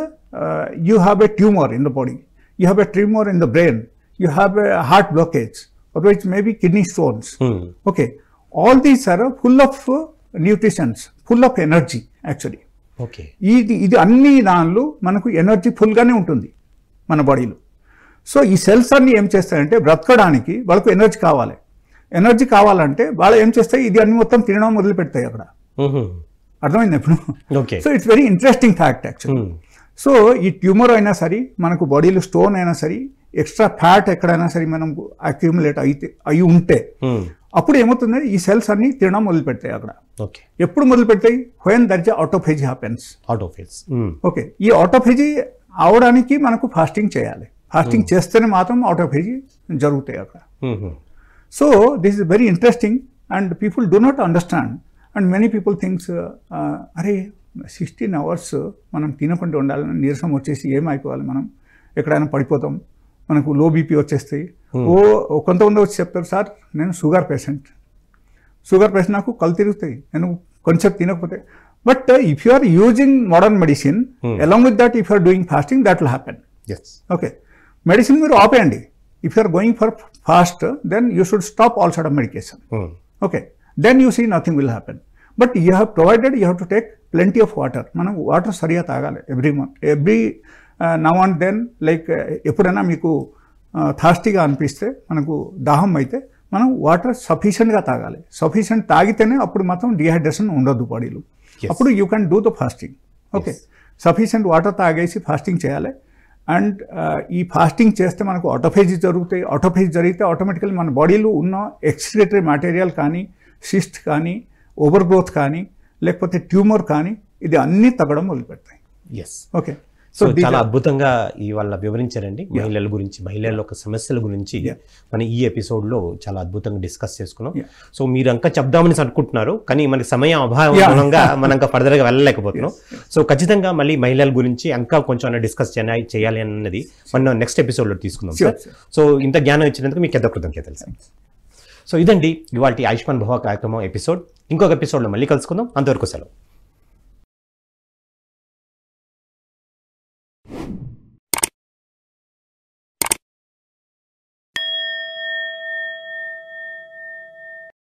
you have a tumor in the body, you have a tumor in the brain, you have a heart blockage, otherwise maybe kidney stones. Okay, all these are full of nutrients, full of energy actually. Okay, ఇది అన్ని దానిలో మనకు energy ఫుల్గానే ఉంటుంది మన బాడీలో. So ఈ cells అన్ని ఏం చేస్తాయంటే బ్రతకడానికి వాళ్ళకు ఎనర్జీ కావాలి. ఎనర్జీ కావాలంటే వాళ్ళు ఏం చేస్తాయి, ఇది అన్ని మొత్తం తినడం మొదలు పెడతాయి అక్కడ. అర్థమైంది ఇప్పుడు? Okay, so it's very interesting fact actually. So ఈ ట్యూమర్ అయినా సరే, మనకు బాడీలో స్టోన్ అయినా సరే, ఎక్స్ట్రా ఫ్యాట్ ఎక్కడైనా సరే మనం అక్యూములేట్ అయి ఉంటే అప్పుడు ఏమవుతుంది, ఈ సెల్స్ అన్ని తినడం మొదలు పెడతాయి అక్కడ. ఓకే, ఎప్పుడు మొదలు పెడతాయి? When that is autophagy happens. Autophagy. Okay, ఈ ఆటోఫేజీ అవడానికి మనకు ఫాస్టింగ్ చేయాలి. ఫాస్టింగ్ చేస్తేనే మాత్రం ఆటోఫేజీ జరుగుతాయి అక్కడ. So this is very interesting and people do not understand. And many people thinks అరే 16 hours మనం తినకుండా ఉండాలని, నీరసం వచ్చేసి ఏమైపోవాలి, మనం ఎక్కడైనా పడిపోతాం, మనకు లో బీపీ వచ్చేస్తాయి. కొంతమంది వచ్చి చెప్తారు, సార్ నేను షుగర్ పేషెంట్, నాకు కళ్ళు తిరుగుతాయి నేను కొంచెం తినకపోతే. But if you are using modern medicine along with that, if you are doing fasting, that will happen. Okay, medicine మీరు ఆపేయండి. If you are going for fast, then you should stop all sort of medication. Okay, then you see nothing will happen. But you have provided, you have to take plenty of water. మనం water సరిగా తాగాలి every now and then. Like ఎప్పుడైనా మీకు థాస్టీగా అనిపిస్తే, మనకు దాహం అయితే మనం వాటర్ సఫిషియెంట్గా తాగాలి. సఫిషియెంట్ తాగితేనే అప్పుడు మాత్రం డిహైడ్రేషన్ ఉండదు బాడీలో. అప్పుడు you can do the fasting. Okay, sufficient water తాగేసి ఫాస్టింగ్ చేయాలి. అండ్ ఈ ఫాస్టింగ్ చేస్తే మనకు ఆటోఫేజీ జరుగుతాయి. ఆటోఫేజీ జరిగితే ఆటోమేటికల్లీ మన బాడీలో ఉన్న ఎక్స్క్రిటరీ మెటీరియల్ కానీ, సిస్ట్ కానీ, ఓవర్ గ్రోత్ కానీ, లేకపోతే ట్యూమర్ కానీ, ఇది అన్నీ తగ్గడం మొదలుపెడతాయి. ఎస్. ఓకే, సో చాలా అద్భుతంగా ఇవాళ వివరించారండి మహిళల గురించి, మహిళల యొక్క సమస్యల గురించి మనం ఈ ఎపిసోడ్లో చాలా అద్భుతంగా డిస్కస్ చేసుకున్నాం. సో మీరు ఇంకా చెప్దామని అనుకుంటున్నారు, కానీ మనకి సమయం అభావం మూలంగా మనం ఇంకా ఫర్దర్గా వెళ్ళలేకపోతున్నాం. సో ఖచ్చితంగా మళ్ళీ మహిళల గురించి ఇంకా కొంచెం డిస్కస్ చేయాలి అన్నది మనం నెక్స్ట్ ఎపిసోడ్లో తీసుకుందాం సార్. సో ఇంత జ్ఞానం ఇచ్చినందుకు మీకు ఎంత కృతజ్ఞతలు సార్. సో ఇదండి ఇవాళ ఆయుష్మాన్ భవ కార్యక్రమం ఎపిసోడ్. ఇంకొక ఎపిసోడ్లో మళ్ళీ కలుసుకుందాం. అంతవరకు సెలవు.